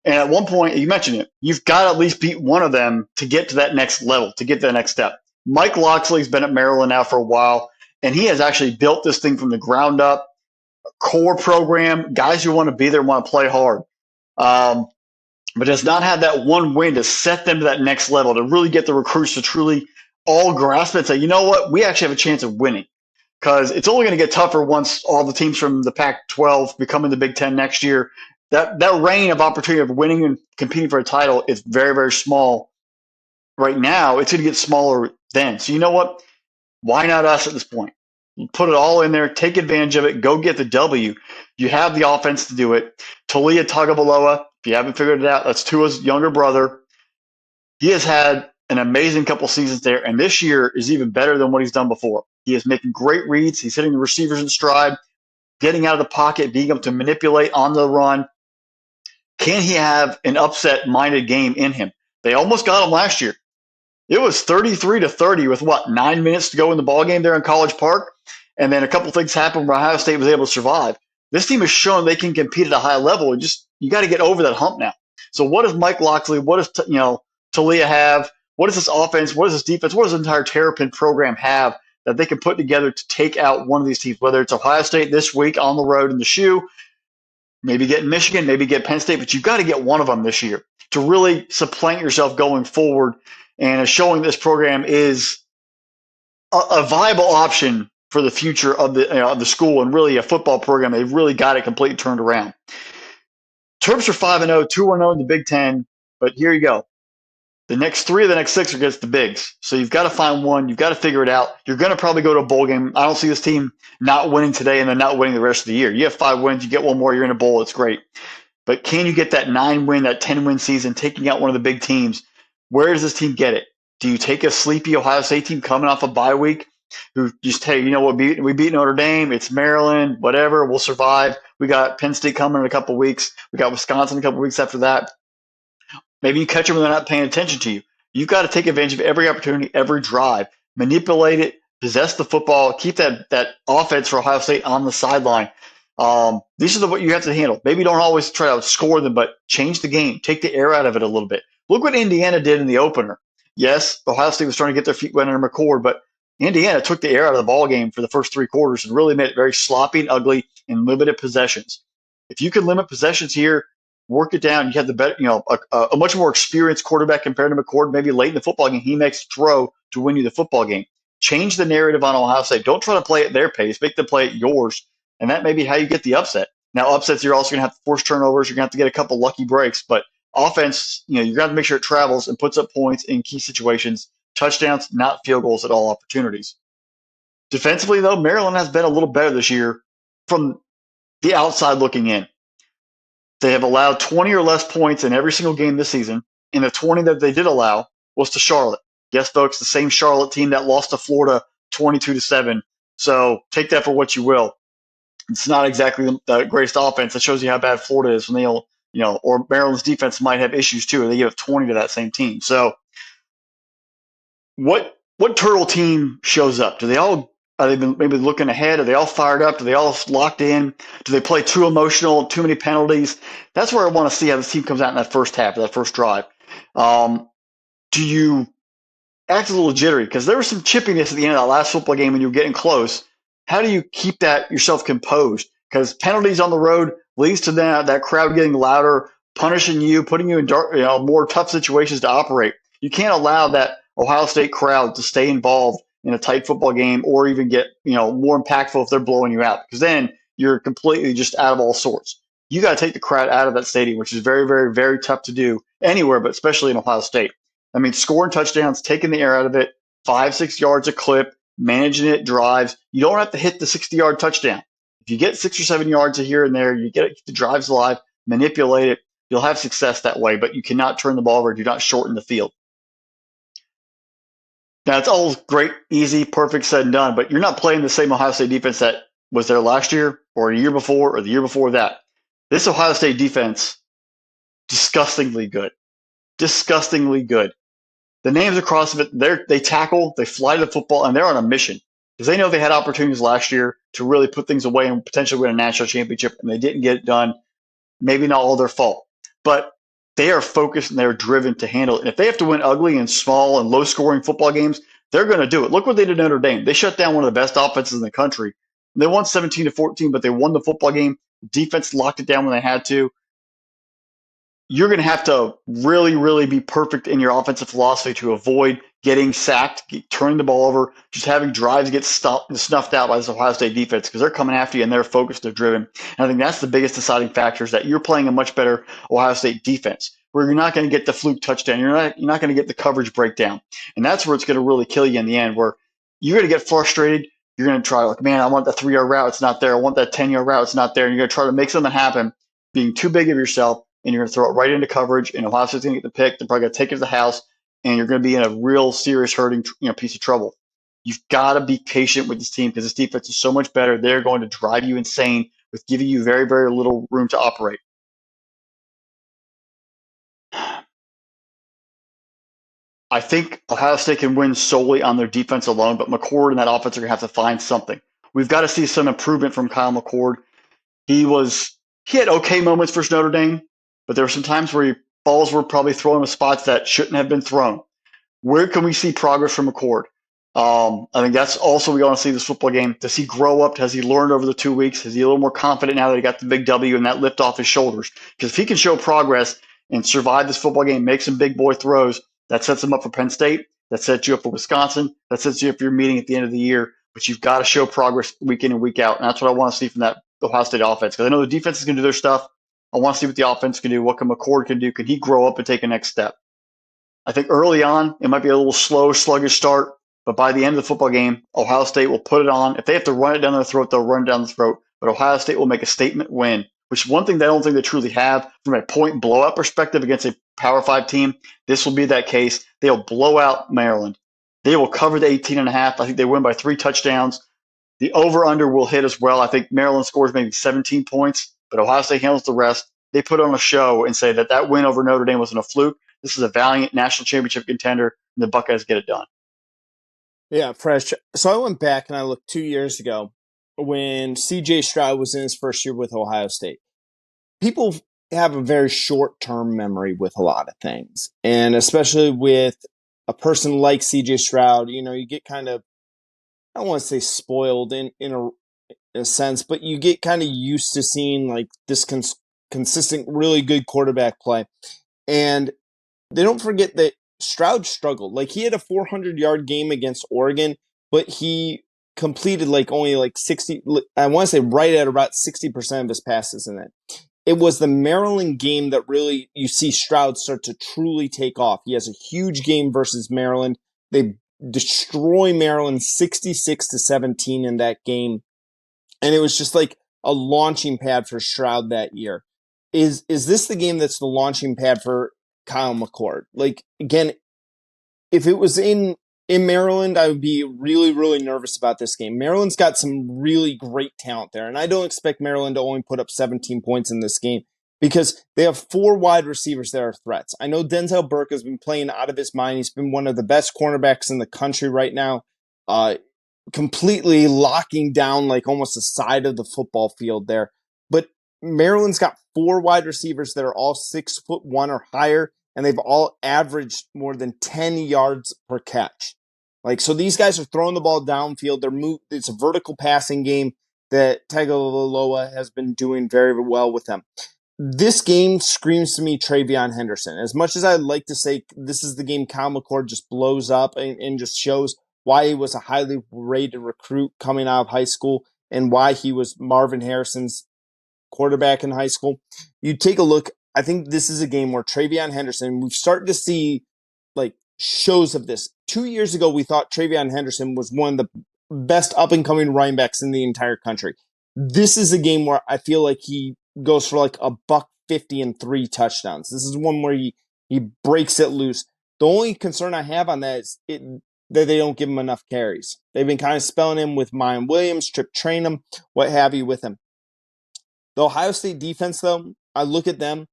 And at one point, you mentioned it, you've got to at least beat one of them to get to that next level, to get to the next step. Mike Locksley's been at Maryland now for a while, and he has actually built this thing from the ground up. Core program, guys who want to be there, want to play hard, but does not have that one win to set them to that next level, to really get the recruits to truly all grasp it and say, you know what, we actually have a chance of winning. Because it's only going to get tougher once all the teams from the Pac-12 become in the Big Ten next year. That reign of opportunity of winning and competing for a title is very, very small right now. It's going to get smaller then. So you know what? Why not us at this point? You put it all in there, take advantage of it, go get the W. You have the offense to do it. Talia Tagovailoa, if you haven't figured it out, that's Tua's younger brother. He has had an amazing couple seasons there, and this year is even better than what he's done before. He is making great reads. He's hitting the receivers in stride, getting out of the pocket, being able to manipulate on the run. Can he have an upset-minded game in him? They almost got him last year. It was 33-30 with what, 9 minutes to go in the ball game there in College Park, and then a couple things happened where Ohio State was able to survive. This team has shown they can compete at a high level, and just you got to get over that hump now. So what does Mike Locksley, what does Talia have? What does this offense? What does this defense? What does the entire Terrapin program have that they can put together to take out one of these teams? Whether it's Ohio State this week on the road in the shoe, maybe get Michigan, maybe get Penn State, but you've got to get one of them this year to really supplant yourself going forward and showing this program is a viable option for the future of the school and really a football program. They've really got it completely turned around. Terps are 5-0, 2-0 in the Big Ten, but here you go. The next 3 of the next 6 are against the bigs. So you've got to find one. You've got to figure it out. You're going to probably go to a bowl game. I don't see this team not winning today and then not winning the rest of the year. You have 5 wins. You get one more. You're in a bowl. It's great. But can you get that 9-win, that 10-win season, taking out one of the big teams? Where does this team get it? Do you take a sleepy Ohio State team coming off a bye week who just, hey, you know what, we beat Notre Dame. It's Maryland, whatever. We'll survive. We got Penn State coming in a couple weeks. We got Wisconsin a couple weeks after that. Maybe you catch them when they're not paying attention to you. You've got to take advantage of every opportunity, every drive, manipulate it, possess the football, keep that offense for Ohio State on the sideline. These are what you have to handle. Maybe don't always try to outscore them, but change the game. Take the air out of it a little bit. Look what Indiana did in the opener. Yes, Ohio State was trying to get their feet wet under McCord, but Indiana took the air out of the ball game for the first 3 quarters and really made it very sloppy and ugly and limited possessions. If you can limit possessions here, work it down. You have the better, a much more experienced quarterback compared to McCord. Maybe late in the football game, he makes a throw to win you the football game. Change the narrative on Ohio State. Don't try to play at their pace. Make them play at yours, and that may be how you get the upset. Now, upsets, you're also going to have to force turnovers. You're going to have to get a couple lucky breaks, but offense, you're going to have to make sure it travels and puts up points in key situations. Touchdowns, not field goals at all opportunities. Defensively, though, Maryland has been a little better this year from the outside looking in. They have allowed 20 or less points in every single game this season, and the 20 that they did allow was to Charlotte. Yes, folks, the same Charlotte team that lost to Florida 22-7. So take that for what you will. It's not exactly the greatest offense. That shows you how bad Florida is when they'll, or Maryland's defense might have issues too, or they give up 20 to that same team. So what Turtle team shows up? Are they maybe looking ahead? Are they all fired up? Are they all locked in? Do they play too emotional, too many penalties? That's where I want to see how this team comes out in that first half, that first drive. Do you act a little jittery? Because there was some chippiness at the end of that last football game when you were getting close. How do you keep yourself composed? Because penalties on the road leads to that crowd getting louder, punishing you, putting you in more tough situations to operate. You can't allow that Ohio State crowd to stay involved in a tight football game or even get more impactful if they're blowing you out, because then you're completely just out of all sorts. You got to take the crowd out of that stadium, which is very, very, very tough to do anywhere, but especially in Ohio State. I mean, scoring touchdowns, taking the air out of it, 5-6 yards a clip, managing it, drives. You don't have to hit the 60-yard touchdown. If you get 6 or 7 yards here and there, you get the drives alive, manipulate it, you'll have success that way, but you cannot turn the ball over. Do not shorten the field. Now, it's all great, easy, perfect, said and done, but you're not playing the same Ohio State defense that was there last year or a year before or the year before that. This Ohio State defense, disgustingly good. Disgustingly good. The names across it, they tackle, they fly to the football, and they're on a mission. Because they know they had opportunities last year to really put things away and potentially win a national championship, and they didn't get it done. Maybe not all their fault. But they are focused and they're driven to handle it. And if they have to win ugly and small and low-scoring football games, they're going to do it. Look what they did at Notre Dame. They shut down one of the best offenses in the country. They won 17-14, but they won the football game. Defense locked it down when they had to. You're going to have to really, really be perfect in your offensive philosophy to avoid getting sacked, turning the ball over, just having drives get snuffed out by this Ohio State defense, because they're coming after you and they're focused, they're driven. And I think that's the biggest deciding factor, is that you're playing a much better Ohio State defense, where you're not going to get the fluke touchdown. You're not going to get the coverage breakdown. And that's where it's going to really kill you in the end, where you're going to get frustrated. You're going to try, like, man, I want that 3-yard route. It's not there. I want that 10-yard route. It's not there. And you're going to try to make something happen, being too big of yourself, and you're going to throw it right into coverage, and Ohio State's going to get the pick. They're probably going to take it to the house, and you're going to be in a real serious hurting piece of trouble. You've got to be patient with this team, because this defense is so much better. They're going to drive you insane with giving you very, very little room to operate. I think Ohio State can win solely on their defense alone, but McCord and that offense are going to have to find something. We've got to see some improvement from Kyle McCord. He had okay moments versus Notre Dame, but there were some times where balls were probably thrown in spots that shouldn't have been thrown. Where can we see progress from McCord? I think that's also we want to see this football game. Does he grow up? Has he learned over the 2 weeks? Is he a little more confident now that he got the big W and that lift off his shoulders? Because if he can show progress and survive this football game, make some big boy throws, that sets him up for Penn State. That sets you up for Wisconsin. That sets you up for your meeting at the end of the year. But you've got to show progress week in and week out. And that's what I want to see from that Ohio State offense. Because I know the defense is going to do their stuff. I want to see what the offense can do. What can McCord can do? Can he grow up and take a next step? I think early on, it might be a little slow, sluggish start, but by the end of the football game, Ohio State will put it on. If they have to run it down their throat, they'll run it down the throat. But Ohio State will make a statement win, which is one thing that I don't think they truly have from a point blowout perspective against a Power 5 team. This will be that case. They'll blow out Maryland. They will cover the 18.5. I think they win by 3 touchdowns. The over-under will hit as well. I think Maryland scores maybe 17 points, but Ohio State handles the rest. They put on a show and say that win over Notre Dame wasn't a fluke. This is a valiant national championship contender, and the Buckeyes get it done. Yeah, fresh. So I went back and I looked 2 years ago when C.J. Stroud was in his first year with Ohio State. People have a very short-term memory with a lot of things, and especially with a person like C.J. Stroud, you get kind of, I don't want to say spoiled in a sense, but you get kind of used to seeing like this consistent, really good quarterback play. And they don't forget that Stroud struggled. Like he had a 400-yard game against Oregon, but he completed only 60, I want to say right at about 60% of his passes in it. It was the Maryland game that really you see Stroud start to truly take off. He has a huge game versus Maryland. They destroy Maryland 66-17 in that game. And it was just like a launching pad for Stroud that year. Is this the game that's the launching pad for Kyle McCord? Like, again, if it was in Maryland, I would be really, really nervous about this game. Maryland's got some really great talent there, and I don't expect Maryland to only put up 17 points in this game because they have 4 wide receivers that are threats. I know Denzel Burke has been playing out of his mind. He's been one of the best cornerbacks in the country right now, completely locking down almost the side of the football field there. But Maryland's got 4 wide receivers that are all 6'1" or higher, and they've all averaged more than 10 yards per catch. So these guys are throwing the ball downfield. It's a vertical passing game that Tagovailoa has been doing very well with them. This game screams to me Travion Henderson. As much as I'd like to say this is the game Kyle McCord just blows up and just shows why he was a highly rated recruit coming out of high school and why he was Marvin Harrison's quarterback in high school. You take a look, I think this is a game where Travion Henderson, we've started to see shows of this. 2 years ago, we thought Travion Henderson was one of the best up-and-coming running backs in the entire country. This is a game where I feel like he goes for $150 and 3 touchdowns. This is one where he breaks it loose. The only concern I have on that is that they don't give him enough carries. They've been kind of spelling him with Mayan Williams, Trip train him, what have you with him. The Ohio State defense, though, I look at them,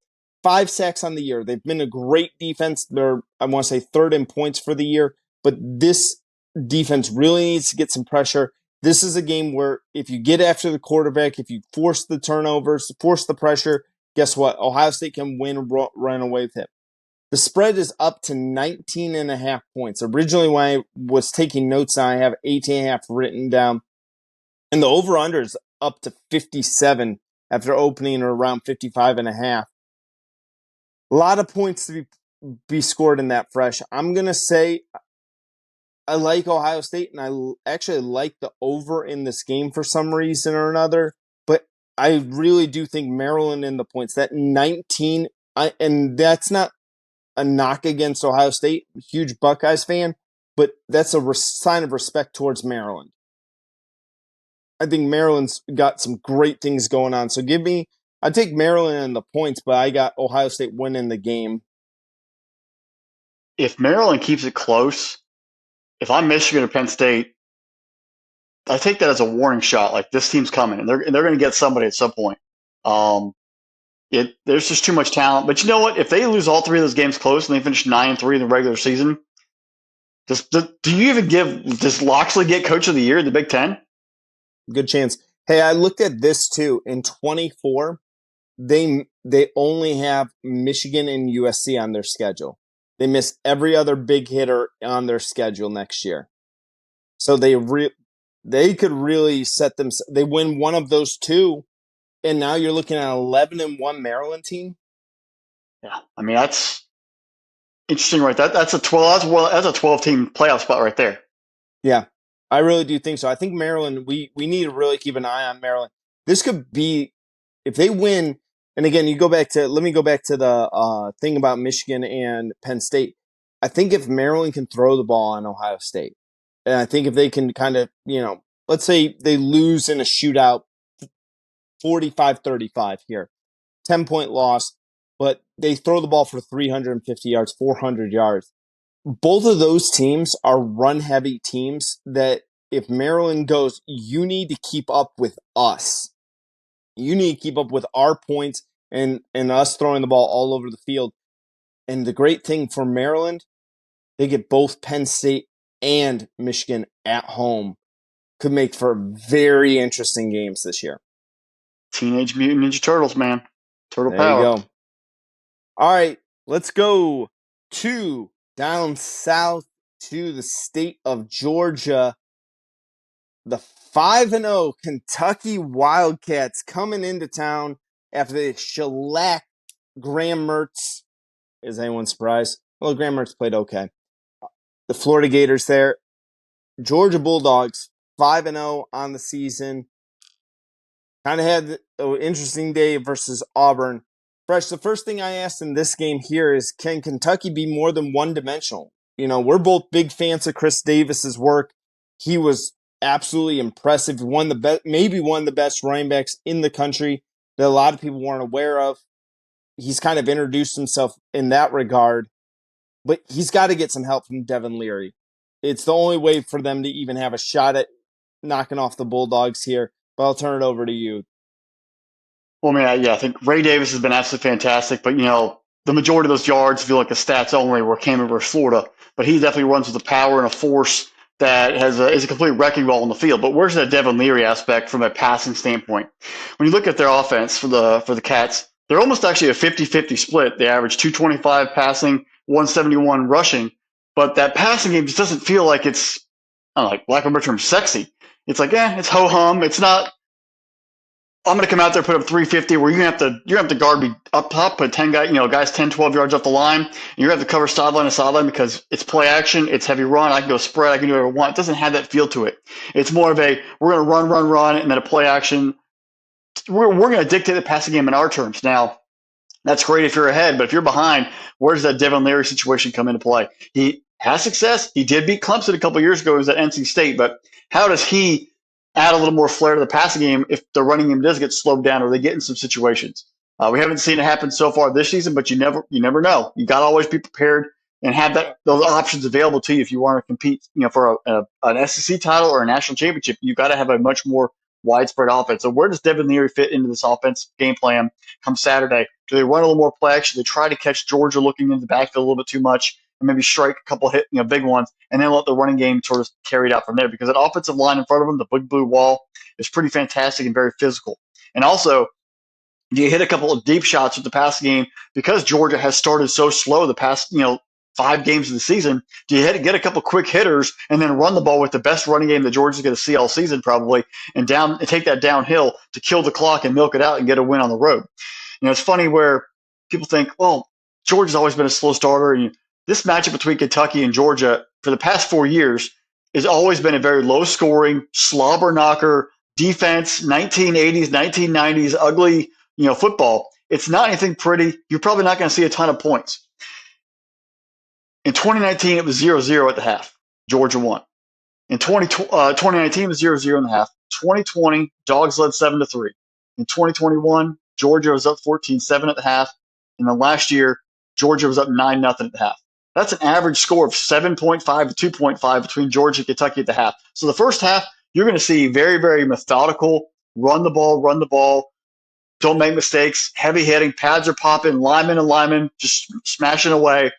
5 sacks on the year. They've been a great defense. They're, I want to say, 3rd in points for the year. But this defense really needs to get some pressure. This is a game where if you get after the quarterback, if you force the turnovers, force the pressure, guess what? Ohio State can win and run away with it. The spread is up to 19.5 points. Originally, when I was taking notes, I have 18.5 written down. And the over-under is up to 57 after opening around 55.5. A lot of points to be scored in that fresh. I'm going to say I like Ohio State, and I actually like the over in this game for some reason or another. But I really do think Maryland in the points. That 19, and that's not a knock against Ohio State. Huge Buckeyes fan, but that's a sign of respect towards Maryland. I think Maryland's got some great things going on. So I'd take Maryland in the points, but I got Ohio State winning the game. If Maryland keeps it close, if I'm Michigan or Penn State, I take that as a warning shot. This team's coming, and they're going to get somebody at some point. There's just too much talent. But you know what? If they lose all 3 of those games close and they finish 9-3 in the regular season, Do you even does Loxley get Coach of the Year in the Big Ten? Good chance. Hey, I looked at this too. In 24, they only have Michigan and USC on their schedule. They miss every other big hitter on their schedule next year. So they could really set them. They win one of those two, and now you're looking at an 11-1 Maryland team. Yeah, I mean that's interesting, right? That's a 12-team playoff spot right there. Yeah, I really do think so. I think Maryland. We need to really keep an eye on Maryland. This could be if they win. And again, let me go back to the thing about Michigan and Penn State. I think if Maryland can throw the ball on Ohio State, and I think if they can kind of, let's say they lose in a shootout 45-35 here, 10-point loss, but they throw the ball for 350 yards, 400 yards. Both of those teams are run-heavy teams that if Maryland goes, you need to keep up with us. You need to keep up with our points and us throwing the ball all over the field. And the great thing for Maryland, they get both Penn State and Michigan at home. Could make for very interesting games this year. Teenage Mutant Ninja Turtles, man. Turtle there power. You go. All right, let's go down south to the state of Georgia. The 5-0 Kentucky Wildcats coming into town after they shellacked Graham Mertz. Is anyone surprised? Well, Graham Mertz played okay. The Florida Gators there. Georgia Bulldogs, 5-0 on the season. Kind of had an interesting day versus Auburn. Fresh, the first thing I asked in this game here is, can Kentucky be more than one-dimensional? We're both big fans of Chris Davis's work. He was absolutely impressive. Maybe one of the best running backs in the country that a lot of people weren't aware of. He's kind of introduced himself in that regard, but he's got to get some help from Devin Leary. It's the only way for them to even have a shot at knocking off the Bulldogs here, but I'll turn it over to you. Well, man, I think Ray Davis has been absolutely fantastic, but the majority of those yards feel like the stats only were came over Florida, but he definitely runs with a power and a force that is a complete wrecking ball on the field. But where's that Devin Leary aspect from a passing standpoint? When you look at their offense for the Cats, they're almost actually a 50-50 split. They average 225 passing, 171 rushing, but that passing game just doesn't feel like it's, I don't know, like lack of a better term, sexy. It's like, it's ho-hum. It's not, I'm going to come out there, put up 350 where you're going to have to guard me up top, put 10 guys 10, 12 yards off the line, and you're going to have to cover sideline to sideline because it's play action, it's heavy run, I can go spread, I can do whatever I want. It doesn't have that feel to it. It's more of we're going to run, and then a play action. We're going to dictate the passing game in our terms. Now, that's great if you're ahead, but if you're behind, where does that Devin Leary situation come into play? He has success. He did beat Clemson a couple of years ago. He was at NC State, but how does he add a little more flair to the passing game if the running game does get slowed down or they get in some situations? We haven't seen it happen so far this season, but you never know. You got to always be prepared and have those options available to you if you want to compete, for an SEC title or a national championship. You got to have a much more widespread offense. So where does Devin Leary fit into this offense game plan come Saturday? Do they run a little more play action? Do they try to catch Georgia looking into the backfield a little bit too much and maybe strike a couple big ones and then let the running game sort of carry it out from there? Because that offensive line in front of them, the big blue wall, is pretty fantastic and very physical. And also, you hit a couple of deep shots with the passing game because Georgia has started so slow the past, 5 games of the season. Do you get a couple quick hitters and then run the ball with the best running game that Georgia's going to see all season probably and take that downhill to kill the clock and milk it out and get a win on the road? It's funny where people think, well, Georgia's always been a slow starter. And this matchup between Kentucky and Georgia for the past 4 years has always been a very low-scoring, slobber knocker defense, 1980s, 1990s, ugly, football. It's not anything pretty. You're probably not going to see a ton of points. In 2019, it was 0-0 at the half. Georgia won. In 2019, it was 0-0 in the half. 2020, Dogs led 7-3. In 2021, Georgia was up 14-7 at the half. And then last year, Georgia was up 9-0 at the half. That's an average score of 7.5 to 2.5 between Georgia and Kentucky at the half. So the first half, you're going to see very, very methodical, run the ball, don't make mistakes, heavy hitting, pads are popping, lineman just smashing away.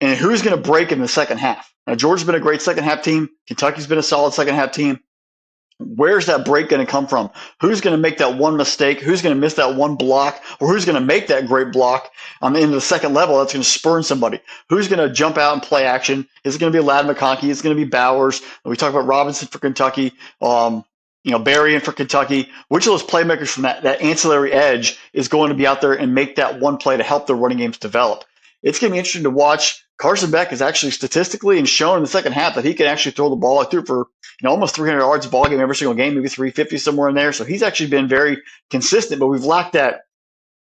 And who's going to break in the second half? Now, Georgia's been a great second half team. Kentucky's been a solid second half team. Where's that break going to come from? Who's going to make that one mistake? Who's going to miss that one block? Or who's going to make that great block on the end of the second level that's going to spurn somebody? Who's going to jump out and play action? Is it going to be Ladd McConkey? Is it going to be Bowers? We talk about Robinson for Kentucky, Berrien for Kentucky. Which of those playmakers from that ancillary edge is going to be out there and make that one play to help their running games develop? It's going to be interesting to watch. Carson Beck is actually statistically and shown in the second half that he can actually throw the ball. I threw for almost 300 yards a ball game every single game, maybe 350 somewhere in there. So he's actually been very consistent, but we've lacked that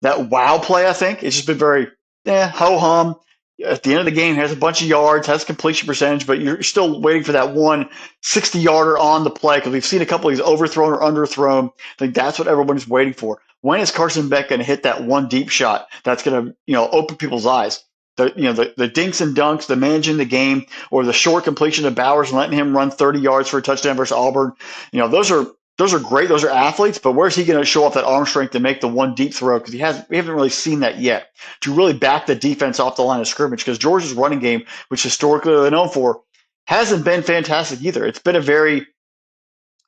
wow play, I think. It's just been very ho-hum. At the end of the game, has a bunch of yards, has completion percentage, but you're still waiting for that 160-yarder on the play because we've seen a couple of these overthrown or underthrown. I think that's what everyone's waiting for. When is Carson Beck going to hit that one deep shot that's going to open people's eyes? The dinks and dunks, the managing the game, or the short completion of Bowers and letting him run 30 yards for a touchdown versus Auburn. Those are great. Those are athletes, but where's he going to show off that arm strength to make the one deep throw? Because we haven't really seen that yet to really back the defense off the line of scrimmage. Because Georgia's running game, which historically they're known for, hasn't been fantastic either. It's been a very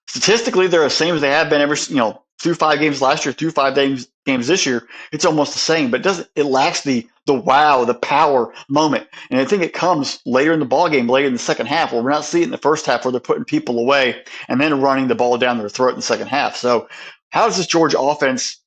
statistically they're the same as they have been ever through 5 games last year, through 5 games this year. It's almost the same, but it lacks the wow, the power moment. And I think it comes later in the ball game, later in the second half, where we're not seeing it in the first half where they're putting people away and then running the ball down their throat in the second half. So how does this Georgia offense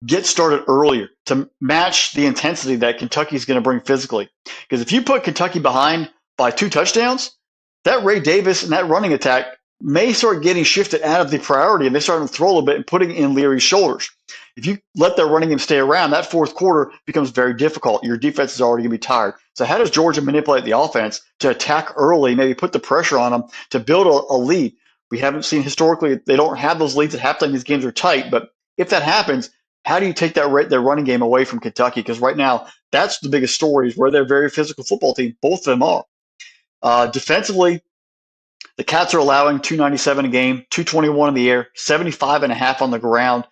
get started earlier to match the intensity that Kentucky's going to bring physically? Because if you put Kentucky behind by 2 touchdowns, that Ray Davis and that running attack may start getting shifted out of the priority, and they start to throw a little bit and putting in Leary's shoulders. If you let their running game stay around, that fourth quarter becomes very difficult. Your defense is already going to be tired. So how does Georgia manipulate the offense to attack early, maybe put the pressure on them to build a lead? We haven't seen historically, they don't have those leads at halftime. These games are tight, but if that happens, how do you take their running game away from Kentucky? Because right now, that's the biggest story, is where they're a very physical football team. Both of them are. Defensively, the Cats are allowing 297 a game, 221 in the air, 75.5 on the ground.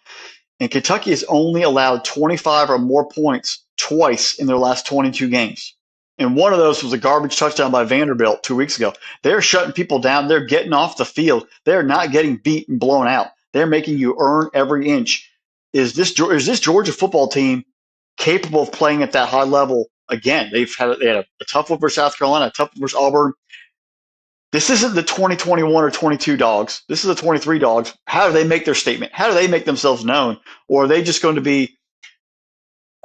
And Kentucky has only allowed 25 or more points twice in their last 22 games. And one of those was a garbage touchdown by Vanderbilt 2 weeks ago. They're shutting people down. They're getting off the field. They're not getting beat and blown out. They're making you earn every inch. Is this Georgia football team capable of playing at that high level again? They had a tough one versus South Carolina, a tough one versus Auburn. This isn't the 2021 or 22 dogs. This is the 23 dogs. How do they make their statement? How do they make themselves known? Or are they just going to be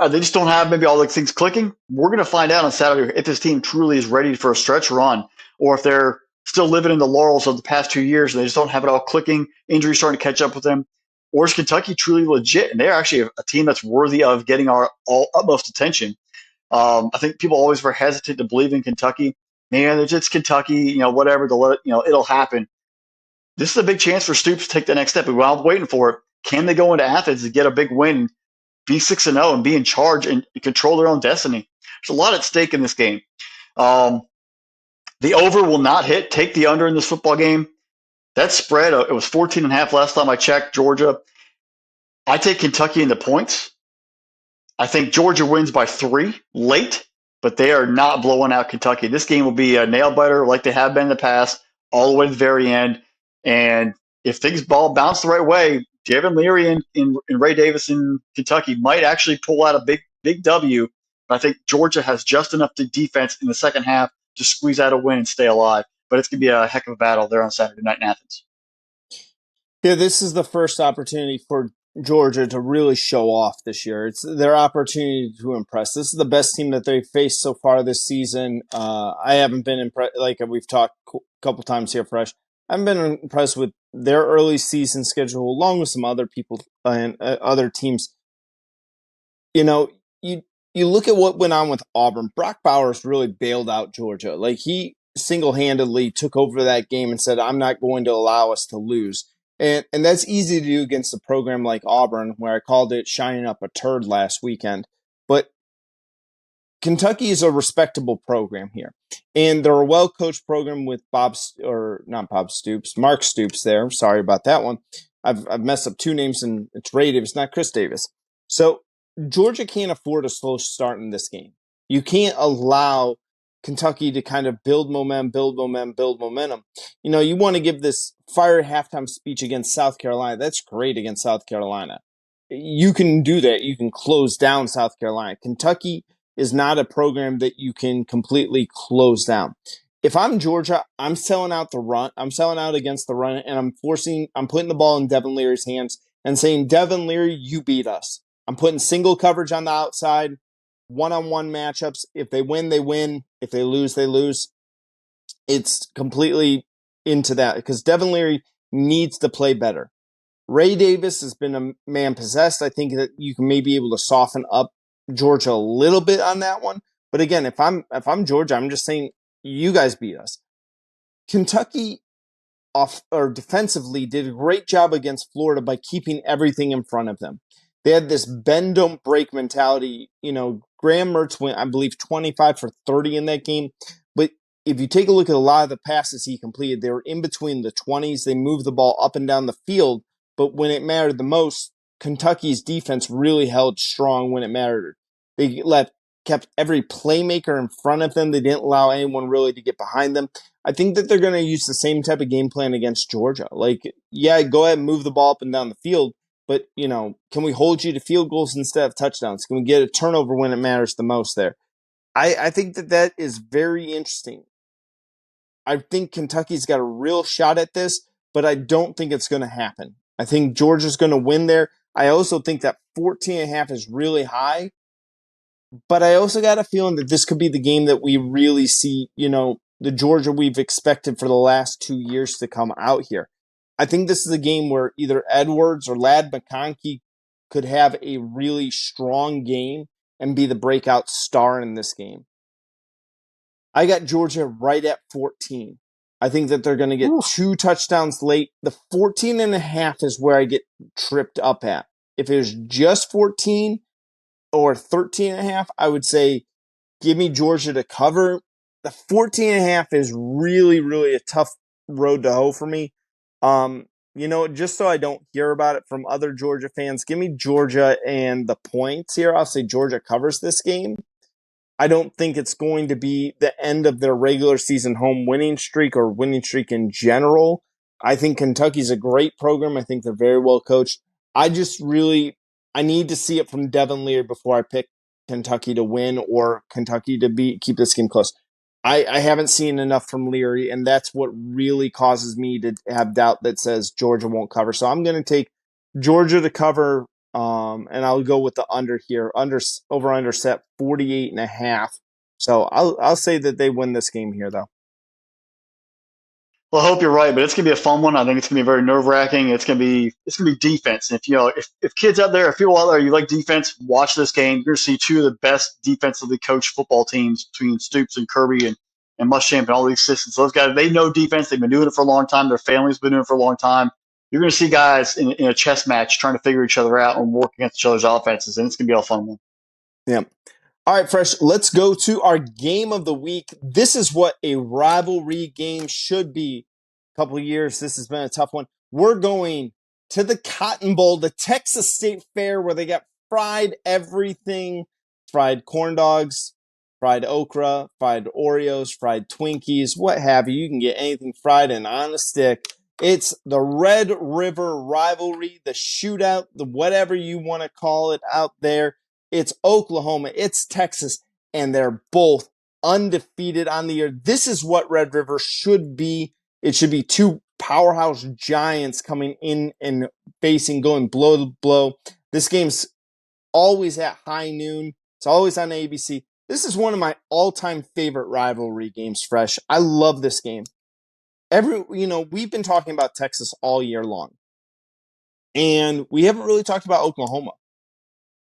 they just don't have maybe all the things clicking? We're going to find out on Saturday if this team truly is ready for a stretch run, or if they're still living in the laurels of the past 2 years and they just don't have it all clicking, injuries starting to catch up with them. Or is Kentucky truly legit? And they're actually a team that's worthy of getting our utmost attention. I think people always were hesitant to believe in Kentucky. Man, it's Kentucky, whatever, it'll happen. This is a big chance for Stoops to take the next step. We're all waiting for it. Can they go into Athens and get a big win, be 6-0, and be in charge and control their own destiny? There's a lot at stake in this game. The over will not hit. Take the under in this football game. That spread, it was 14.5 last time I checked, Georgia. I take Kentucky in the points. I think Georgia wins by 3 late, but they are not blowing out Kentucky. This game will be a nail-biter like they have been in the past, all the way to the very end. And if things bounce the right way, Devin Leary and Ray Davis in Kentucky might actually pull out a big W. But I think Georgia has just enough to defense in the second half to squeeze out a win and stay alive. But it's going to be a heck of a battle there on Saturday night in Athens. Yeah, this is the first opportunity for Georgia to really show off this year. It's their opportunity to impress. This is the best team that they've faced so far this season. I haven't been impressed, like we've talked a couple times here, Fresh. I haven't been impressed with their early season schedule, along with some other people and other teams. You look at what went on with Auburn. Brock Bowers really bailed out Georgia. Like, he single-handedly took over that game and said, I'm not going to allow us to lose. And that's easy to do against a program like Auburn, where I called it shining up a turd last weekend. But Kentucky is a respectable program here. And they're a well-coached program with Mark Stoops there. Sorry about that one. I've messed up 2 names, and it's Ray Davis, not Chris Davis. So Georgia can't afford a slow start in this game. You can't allow Kentucky to kind of build momentum, build momentum, build momentum. You want to give this fire halftime speech against South Carolina. That's great against South Carolina. You can do that. You can close down South Carolina. Kentucky is not a program that you can completely close down. If I'm Georgia, I'm selling out the run. I'm selling out against the run, and I'm putting the ball in Devin Leary's hands and saying, Devin Leary, you beat us. I'm putting single coverage on the outside, one-on-one matchups. If they win, they win. If they lose, they lose. It's completely into that because Devin Leary needs to play better. Ray Davis has been a man possessed. I think that you can maybe able to soften up Georgia a little bit on that one. But again, if I'm Georgia, I'm just saying you guys beat us. Kentucky defensively did a great job against Florida by keeping everything in front of them. They had this bend don't break mentality. Graham Mertz went, I believe, 25 for 30 in that game. But if you take a look at a lot of the passes he completed, they were in between the 20s. They moved the ball up and down the field. But when it mattered the most, Kentucky's defense really held strong when it mattered. They kept every playmaker in front of them. They didn't allow anyone really to get behind them. I think that they're going to use the same type of game plan against Georgia. Go ahead and move the ball up and down the field, but, can we hold you to field goals instead of touchdowns? Can we get a turnover when it matters the most there? I think that is very interesting. I think Kentucky's got a real shot at this, but I don't think it's going to happen. I think Georgia's going to win there. I also think that 14.5 is really high, but I also got a feeling that this could be the game that we really see, the Georgia we've expected for the last 2 years to come out here. I think this is a game where either Edwards or Ladd McConkey could have a really strong game and be the breakout star in this game. I got Georgia right at 14. I think that they're going to get 2 touchdowns late. The 14.5 is where I get tripped up at. If it was just 14 or 13.5, I would say give me Georgia to cover. The 14.5 is really, really a tough road to hoe for me. Just so I don't hear about it from other Georgia fans, give me Georgia and the points here. I'll say Georgia covers this game. I don't think it's going to be the end of their regular season home winning streak or winning streak in general. I think Kentucky's a great program. I think they're very well coached. I need to see it from Devin Leary before I pick Kentucky to win or Kentucky to keep this game close. I haven't seen enough from Leary, and that's what really causes me to have doubt that says Georgia won't cover. So I'm going to take Georgia to cover, and I'll go with the under here. Over set 48.5. So I'll say that they win this game here, though. Well, I hope you're right, but it's gonna be a fun one. I think it's gonna be very nerve wracking. It's gonna be defense. And if kids out there, if people out there, you like defense, watch this game. You're gonna see 2 of the best defensively coached football teams between Stoops and Kirby and Muschamp and all these assistants. Those guys, they know defense. They've been doing it for a long time. Their family's been doing it for a long time. You're gonna see guys in a chess match trying to figure each other out and work against each other's offenses, and it's gonna be a fun one. Yeah. All right, Fresh, let's go to our game of the week. This is what a rivalry game should be. A couple of years, this has been a tough one. We're going to the Cotton Bowl, the Texas State Fair, where they got fried everything. Fried corn dogs, fried okra, fried Oreos, fried Twinkies, what have you. You can get anything fried and on a stick. It's the Red River rivalry, the shootout, the whatever you want to call it out there. It's Oklahoma, it's Texas, and they're both undefeated on the year. This is what Red River should be. It should be 2 powerhouse giants coming in and going blow to blow. This game's always at high noon. It's always on ABC. This is one of my all-time favorite rivalry games, Fresh. I love this game. We've been talking about Texas all year long, and we haven't really talked about Oklahoma.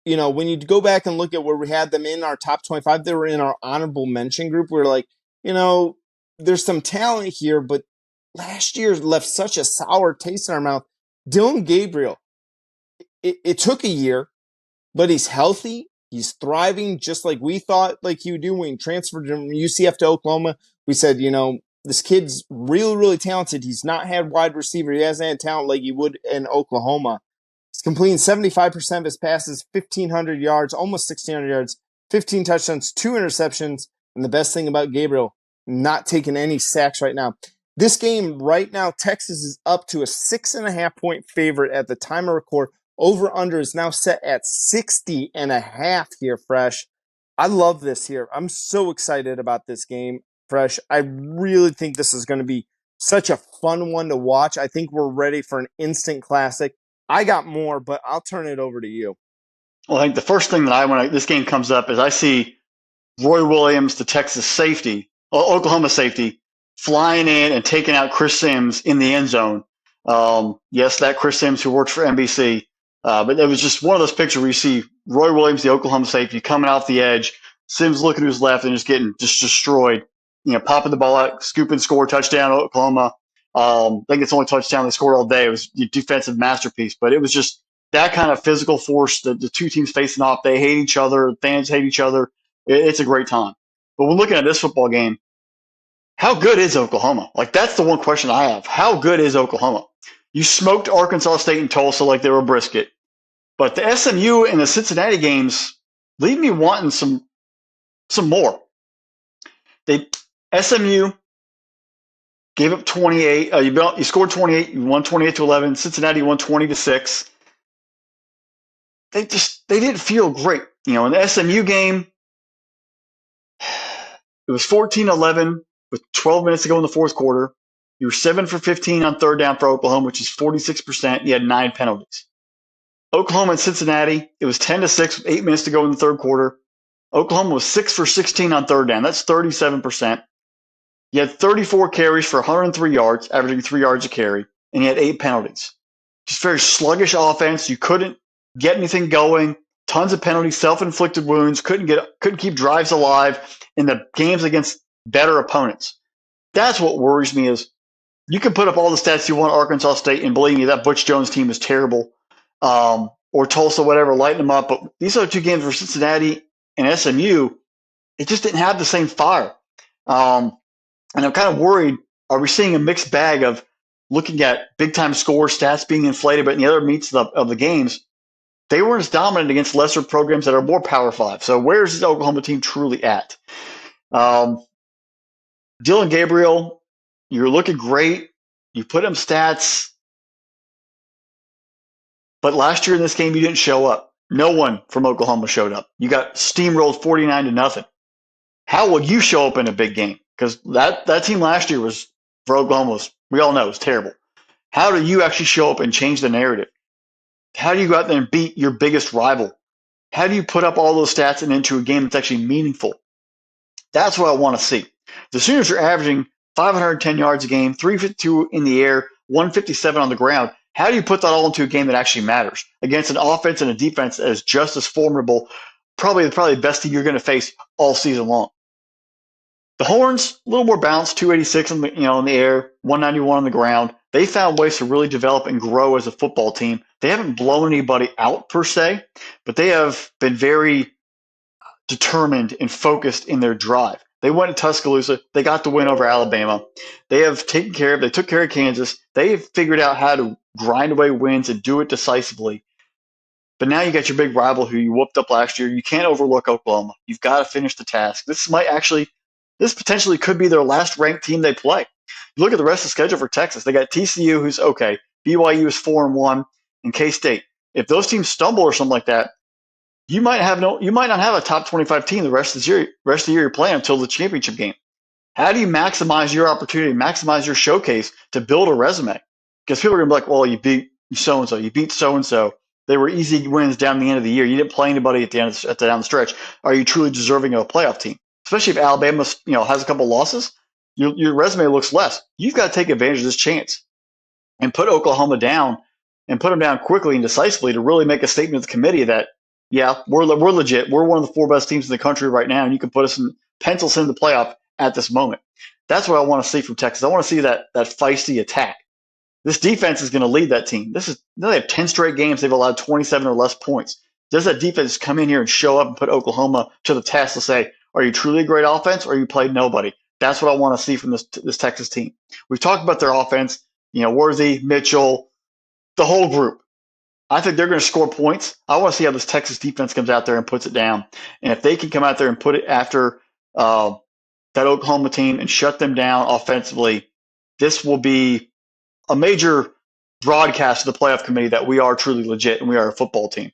When you go back and look at where we had them in our top 25, they were in our honorable mention group. We were like, there's some talent here, but last year left such a sour taste in our mouth. Dylan Gabriel, it took a year, but he's healthy. He's thriving just like we thought like he would do when he transferred from UCF to Oklahoma. We said, this kid's really, really talented. He's not had wide receiver. He hasn't had talent like he would in Oklahoma. He's completing 75% of his passes, 1,500 yards, almost 1,600 yards, 15 touchdowns, 2 interceptions. And the best thing about Gabriel, not taking any sacks right now. This game right now, Texas is up to a 6.5-point favorite at the time of record. Over-under is now set at 60.5 here, Fresh. I love this here. I'm so excited about this game, Fresh. I really think this is going to be such a fun one to watch. I think we're ready for an instant classic. I got more, but I'll turn it over to you. Well, I think the first thing that when this game comes up is I see Roy Williams, the Texas safety, Oklahoma safety, flying in and taking out Chris Sims in the end zone. Yes, that Chris Sims who works for NBC. But it was just one of those pictures where you see Roy Williams, the Oklahoma safety, coming off the edge, Sims looking to his left and just getting just destroyed. Popping the ball out, scoop and score, touchdown, Oklahoma. I think it's the only touchdown they scored all day. It was a defensive masterpiece, but it was just that kind of physical force. The two teams facing off, they hate each other. Fans hate each other. It's a great time. But when looking at this football game, how good is Oklahoma? Like, that's the one question I have. How good is Oklahoma? You smoked Arkansas State and Tulsa like they were brisket. But the SMU and the Cincinnati games leave me wanting some more. SMU gave up 28. You scored 28. You won 28-11. Cincinnati won 20-6. They didn't feel great. In the SMU game, it was 14-11 with 12 minutes to go in the fourth quarter. You were 7 for 15 on third down for Oklahoma, which is 46%. You had 9 penalties. Oklahoma and Cincinnati, it was 10-6 with 8 minutes to go in the third quarter. Oklahoma was 6 for 16 on third down. That's 37%. You had 34 carries for 103 yards, averaging 3 yards a carry, and you had 8 penalties. Just very sluggish offense. You couldn't get anything going. Tons of penalties, self-inflicted wounds. Couldn't keep drives alive in the games against better opponents. That's what worries me. Is you can put up all the stats you want Arkansas State, and believe me, that Butch Jones team is terrible. Or Tulsa, whatever, lighten them up. But these other two games for Cincinnati and SMU, it just didn't have the same fire. And I'm kind of worried, are we seeing a mixed bag of looking at big-time score stats being inflated, but in the other meets of the games, they weren't as dominant against lesser programs that are more Power 5. So where's this Oklahoma team truly at? Dylan Gabriel, you're looking great. You put him stats. But last year in this game, you didn't show up. No one from Oklahoma showed up. You got steamrolled 49-0. How will you show up in a big game? Because that team last year was, for Oklahoma, we all know, was terrible. How do you actually show up and change the narrative? How do you go out there and beat your biggest rival? How do you put up all those stats and into a game that's actually meaningful? That's what I want to see. The Sooners are averaging 510 yards a game, 352 in the air, 157 on the ground. How do you put that all into a game that actually matters against an offense and a defense that is just as formidable, probably the best team you're going to face all season long? The Horns, a little more balanced, 286 in the air, 191 on the ground. They found ways to really develop and grow as a football team. They haven't blown anybody out per se, but they have been very determined and focused in their drive. They went to Tuscaloosa. They got the win over Alabama. They took care of Kansas. They have figured out how to grind away wins and do it decisively. But now you got your big rival who you whooped up last year. You can't overlook Oklahoma. You've got to finish the task. This potentially could be their last ranked team they play. You look at the rest of the schedule for Texas. They got TCU, who's okay. BYU is 4-1, and K-State. If those teams stumble or something like that, you might not have a top 25 team the rest of the year you're playing until the championship game. How do you maximize your opportunity, maximize your showcase to build a resume? Because people are going to be like, well, you beat so-and-so, you beat so-and-so. They were easy wins down the end of the year. You didn't play anybody at down the stretch. Are you truly deserving of a playoff team? Especially if Alabama, has a couple losses, your resume looks less. You've got to take advantage of this chance and put Oklahoma down and put them down quickly and decisively to really make a statement to the committee that, yeah, we're legit. We're one of the 4 best teams in the country right now, and you can pencil us in the playoff at this moment. That's what I want to see from Texas. I want to see that feisty attack. This defense is going to lead that team. They have 10 straight games they've allowed 27 or less points. Does that defense come in here and show up and put Oklahoma to the test to say, are you truly a great offense, or you played nobody? That's what I want to see from this Texas team. We've talked about their offense, Worthy, Mitchell, the whole group. I think they're going to score points. I want to see how this Texas defense comes out there and puts it down. And if they can come out there and put it after that Oklahoma team and shut them down offensively, this will be a major broadcast to the playoff committee that we are truly legit and we are a football team.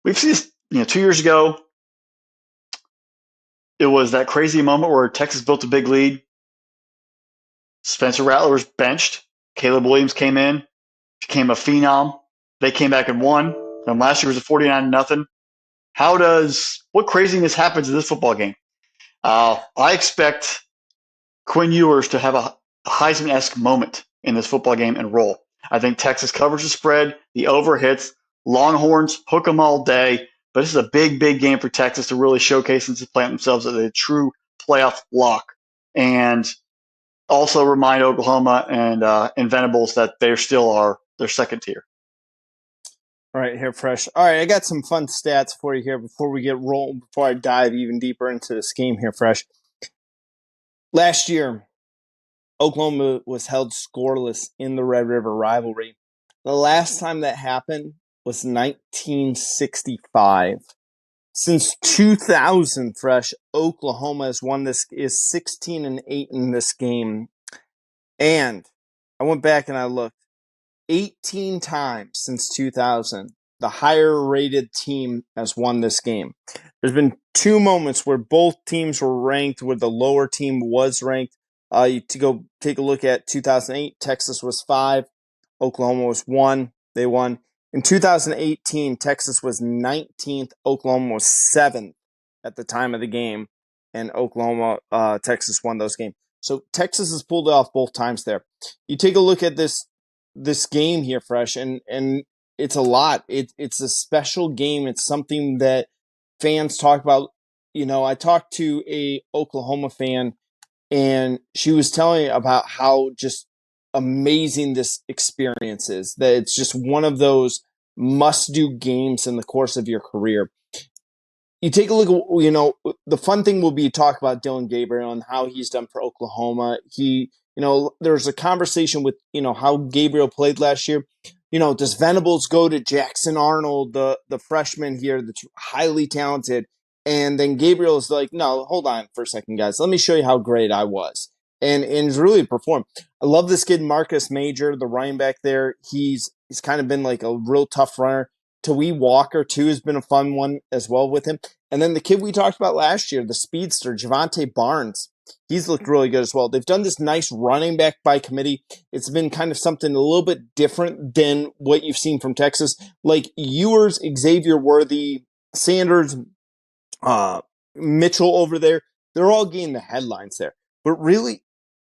We've seen this, 2 years ago. It was that crazy moment where Texas built a big lead. Spencer Rattler was benched. Caleb Williams came in, became a phenom. They came back and won. And last year was a 49-0. What craziness happens in this football game? I expect Quinn Ewers to have a Heisman-esque moment in this football game and roll. I think Texas covers the spread, the over hits, Longhorns hook them all day. But this is a big, big game for Texas to really showcase and to plant themselves as a true playoff lock. And also remind Oklahoma and Venables that they're second tier. All right, here, Fresh. All right, I got some fun stats for you here before we get rolling, before I dive even deeper into this game here, Fresh. Last year, Oklahoma was held scoreless in the Red River rivalry. The last time that happened was 1965. Since 2000, Fresh, Oklahoma has won this, is 16-8 in this game. And I went back and I looked. 18 times since 2000, the higher rated team has won this game. There's been two moments where both teams were ranked, where the lower team was ranked. To go take a look at 2008, Texas was 5, Oklahoma was 1. They won. In 2018, Texas was 19th, Oklahoma was 7th at the time of the game, and Texas won those games. So Texas has pulled it off both times there. You take a look at this game here, Fresh, and it's a lot. It's a special game. It's something that fans talk about. I talked to a Oklahoma fan, and she was telling me about how just amazing this experience is, that it's just one of those must-do games in the course of your career. You take a look at, the fun thing will be to talk about Dillon Gabriel and how he's done for Oklahoma. There's a conversation with, how Gabriel played last year. Does Venables go to Jackson Arnold, the freshman here that's highly talented? And then Gabriel is like, no, hold on for a second, guys. Let me show you how great I was. And he's really performed. I love this kid, Marcus Major, the running back there. He's kind of been like a real tough runner. Tawee Walker, too, has been a fun one as well with him. And then the kid we talked about last year, the speedster, Javante Barnes, he's looked really good as well. They've done this nice running back by committee. It's been kind of something a little bit different than what you've seen from Texas. Like Ewers, Xavier Worthy, Sanders, Mitchell over there, they're all getting the headlines there. But really,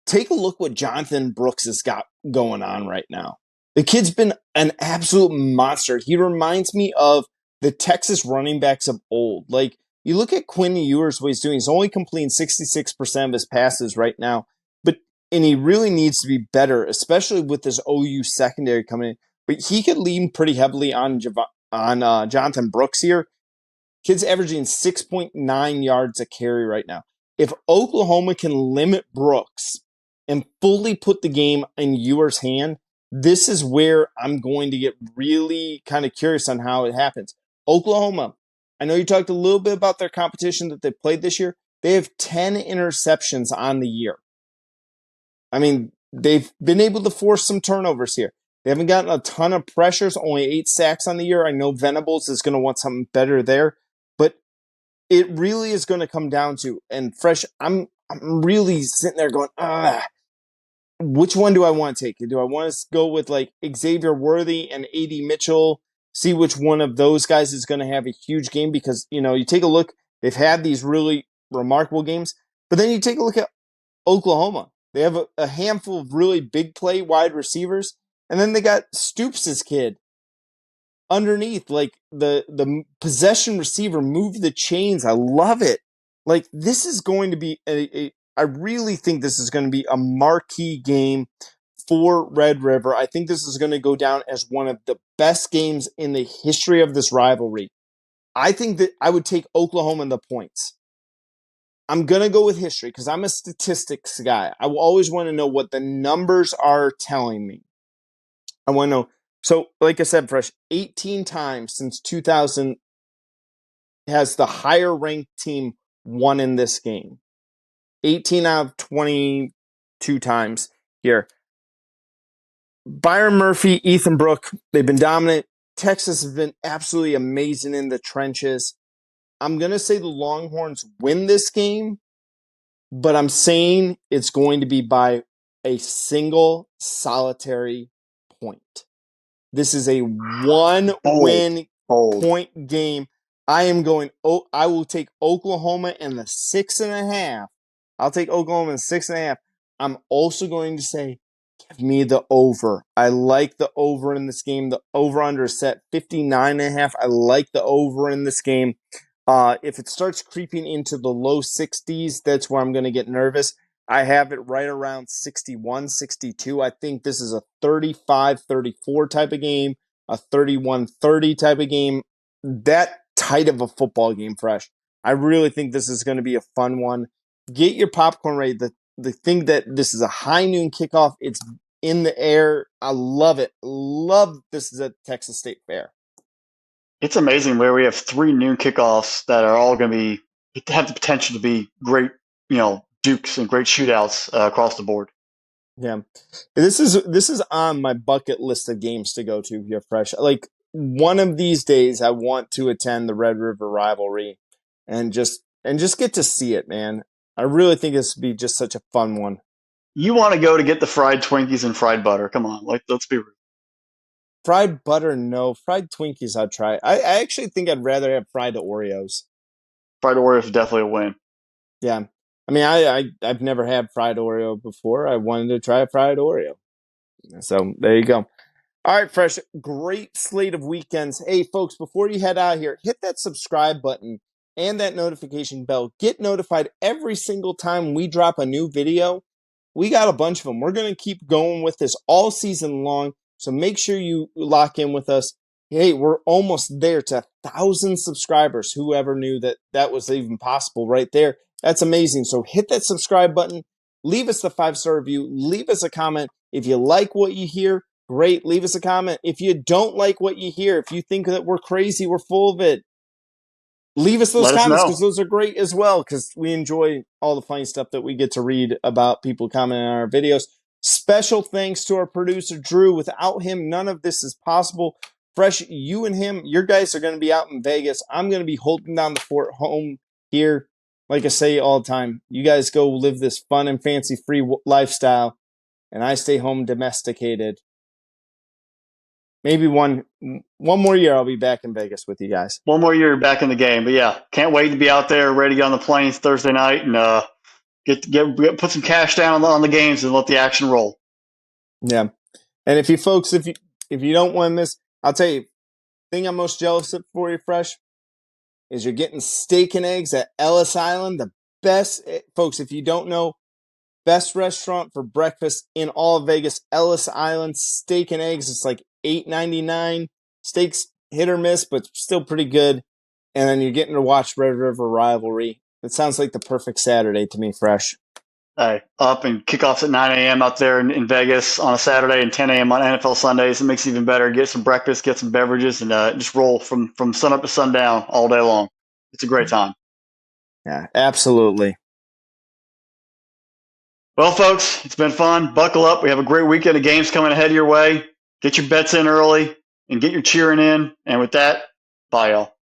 take a look what Jonathan Brooks has got going on right now. The kid's been an absolute monster. He reminds me of the Texas running backs of old. Like, you look at Quinn Ewers, what he's doing. He's only completing 66% of his passes right now. And he really needs to be better, especially with this OU secondary coming in. But he could lean pretty heavily on Jonathan Brooks here. Kid's averaging 6.9 yards a carry right now. If Oklahoma can limit Brooks and fully put the game in Ewers' hand, this is where I'm going to get really kind of curious on how it happens. Oklahoma, I know you talked a little bit about their competition that they played this year. They have 10 interceptions on the year. I mean, they've been able to force some turnovers here. They haven't gotten a ton of pressures, only 8 sacks on the year. I know Venables is going to want something better there, but it really is going to come down to, and Fresh, I'm really sitting there going, which one do I want to take? Do I want to go with like Xavier Worthy and A.D. Mitchell, see which one of those guys is going to have a huge game? Because, you take a look, they've had these really remarkable games, but then you take a look at Oklahoma. They have a handful of really big play wide receivers, and then they got Stoops' kid underneath, like the possession receiver, move the chains. I love it. Like, this is going to be I really think this is going to be a marquee game for Red River. I think this is going to go down as one of the best games in the history of this rivalry. I think that I would take Oklahoma in the points. I'm going to go with history because I'm a statistics guy. I will always want to know what the numbers are telling me. I want to know. So, like I said, Fresh, 18 times since 2000 has the higher ranked team won in this game. 18 out of 22 times here. Byron Murphy, Ethan Brook, they've been dominant. Texas has been absolutely amazing in the trenches. I'm going to say the Longhorns win this game, but I'm saying it's going to be by a single solitary point. This is a one-win point game. I will take Oklahoma and the 6.5. I'll take Oklahoma and 6.5. I'm also going to say, give me the over. I like the over in this game. The over-under is set 59.5. I like the over in this game. If it starts creeping into the low 60s, that's where I'm going to get nervous. I have it right around 61, 62. I think this is a 35-34 type of game, a 31-30 type of game. That tight of a football game, Fresh. I really think this is going to be a fun one. Get your popcorn ready. The thing that this is a high noon kickoff. It's in the air. I love it. Love this is at Texas State Fair. It's amazing where we have 3 noon kickoffs that are all going to have the potential to be great, dukes and great shootouts across the board. Yeah, this is on my bucket list of games to go to here, Fresh. Like one of these days, I want to attend the Red River rivalry, and just get to see it, man. I really think this would be just such a fun one. You want to go to get the fried Twinkies and fried butter? Come on, let's be real. Fried butter, no. Fried Twinkies, I'd try. I actually think I'd rather have fried Oreos. Fried Oreos is definitely a win. Yeah. I mean, I've never had fried Oreo before. I wanted to try a fried Oreo. So there you go. All right, Fresh. Great slate of weekends. Hey, folks, before you head out here, hit that subscribe button and that notification bell. Get notified every single time we drop a new video. We got a bunch of them. We're going to keep going with this all season long. So make sure you lock in with us. Hey, we're almost there to 1,000 subscribers. Whoever knew that was even possible right there. That's amazing. So hit that subscribe button. Leave us the 5-star review. Leave us a comment. If you like what you hear, great. Leave us a comment. If you don't like what you hear, if you think that we're crazy, we're full of it, leave us those comments because those are great as well because we enjoy all the funny stuff that we get to read about people commenting on our videos. Special thanks to our producer, Drew. Without him, none of this is possible. Fresh, you and him, your guys are going to be out in Vegas. I'm going to be holding down the fort home here. Like I say all the time, you guys go live this fun and fancy-free lifestyle, and I stay home domesticated. Maybe one more year I'll be back in Vegas with you guys. One more year back in the game. But yeah, can't wait to be out there ready on the plains Thursday night and put some cash down on the games and let the action roll. Yeah. And if you folks, if you don't want to miss, I'll tell you, the thing I'm most jealous of for you, Fresh, is you're getting steak and eggs at Ellis Island. The best, folks, if you don't know, best restaurant for breakfast in all of Vegas, Ellis Island, steak and eggs. It's like $8.99. Steaks hit or miss, but still pretty good. And then you're getting to watch Red River rivalry. It sounds like the perfect Saturday to me, Fresh. Hey, up and kickoffs at 9 a.m. out there in Vegas on a Saturday and 10 a.m. on NFL Sundays. It makes it even better. Get some breakfast, get some beverages, and just roll from sun up to sundown all day long. It's a great time. Yeah, absolutely. Well, folks, it's been fun. Buckle up. We have a great weekend of games coming ahead your way. Get your bets in early and get your cheering in. And with that, bye, y'all.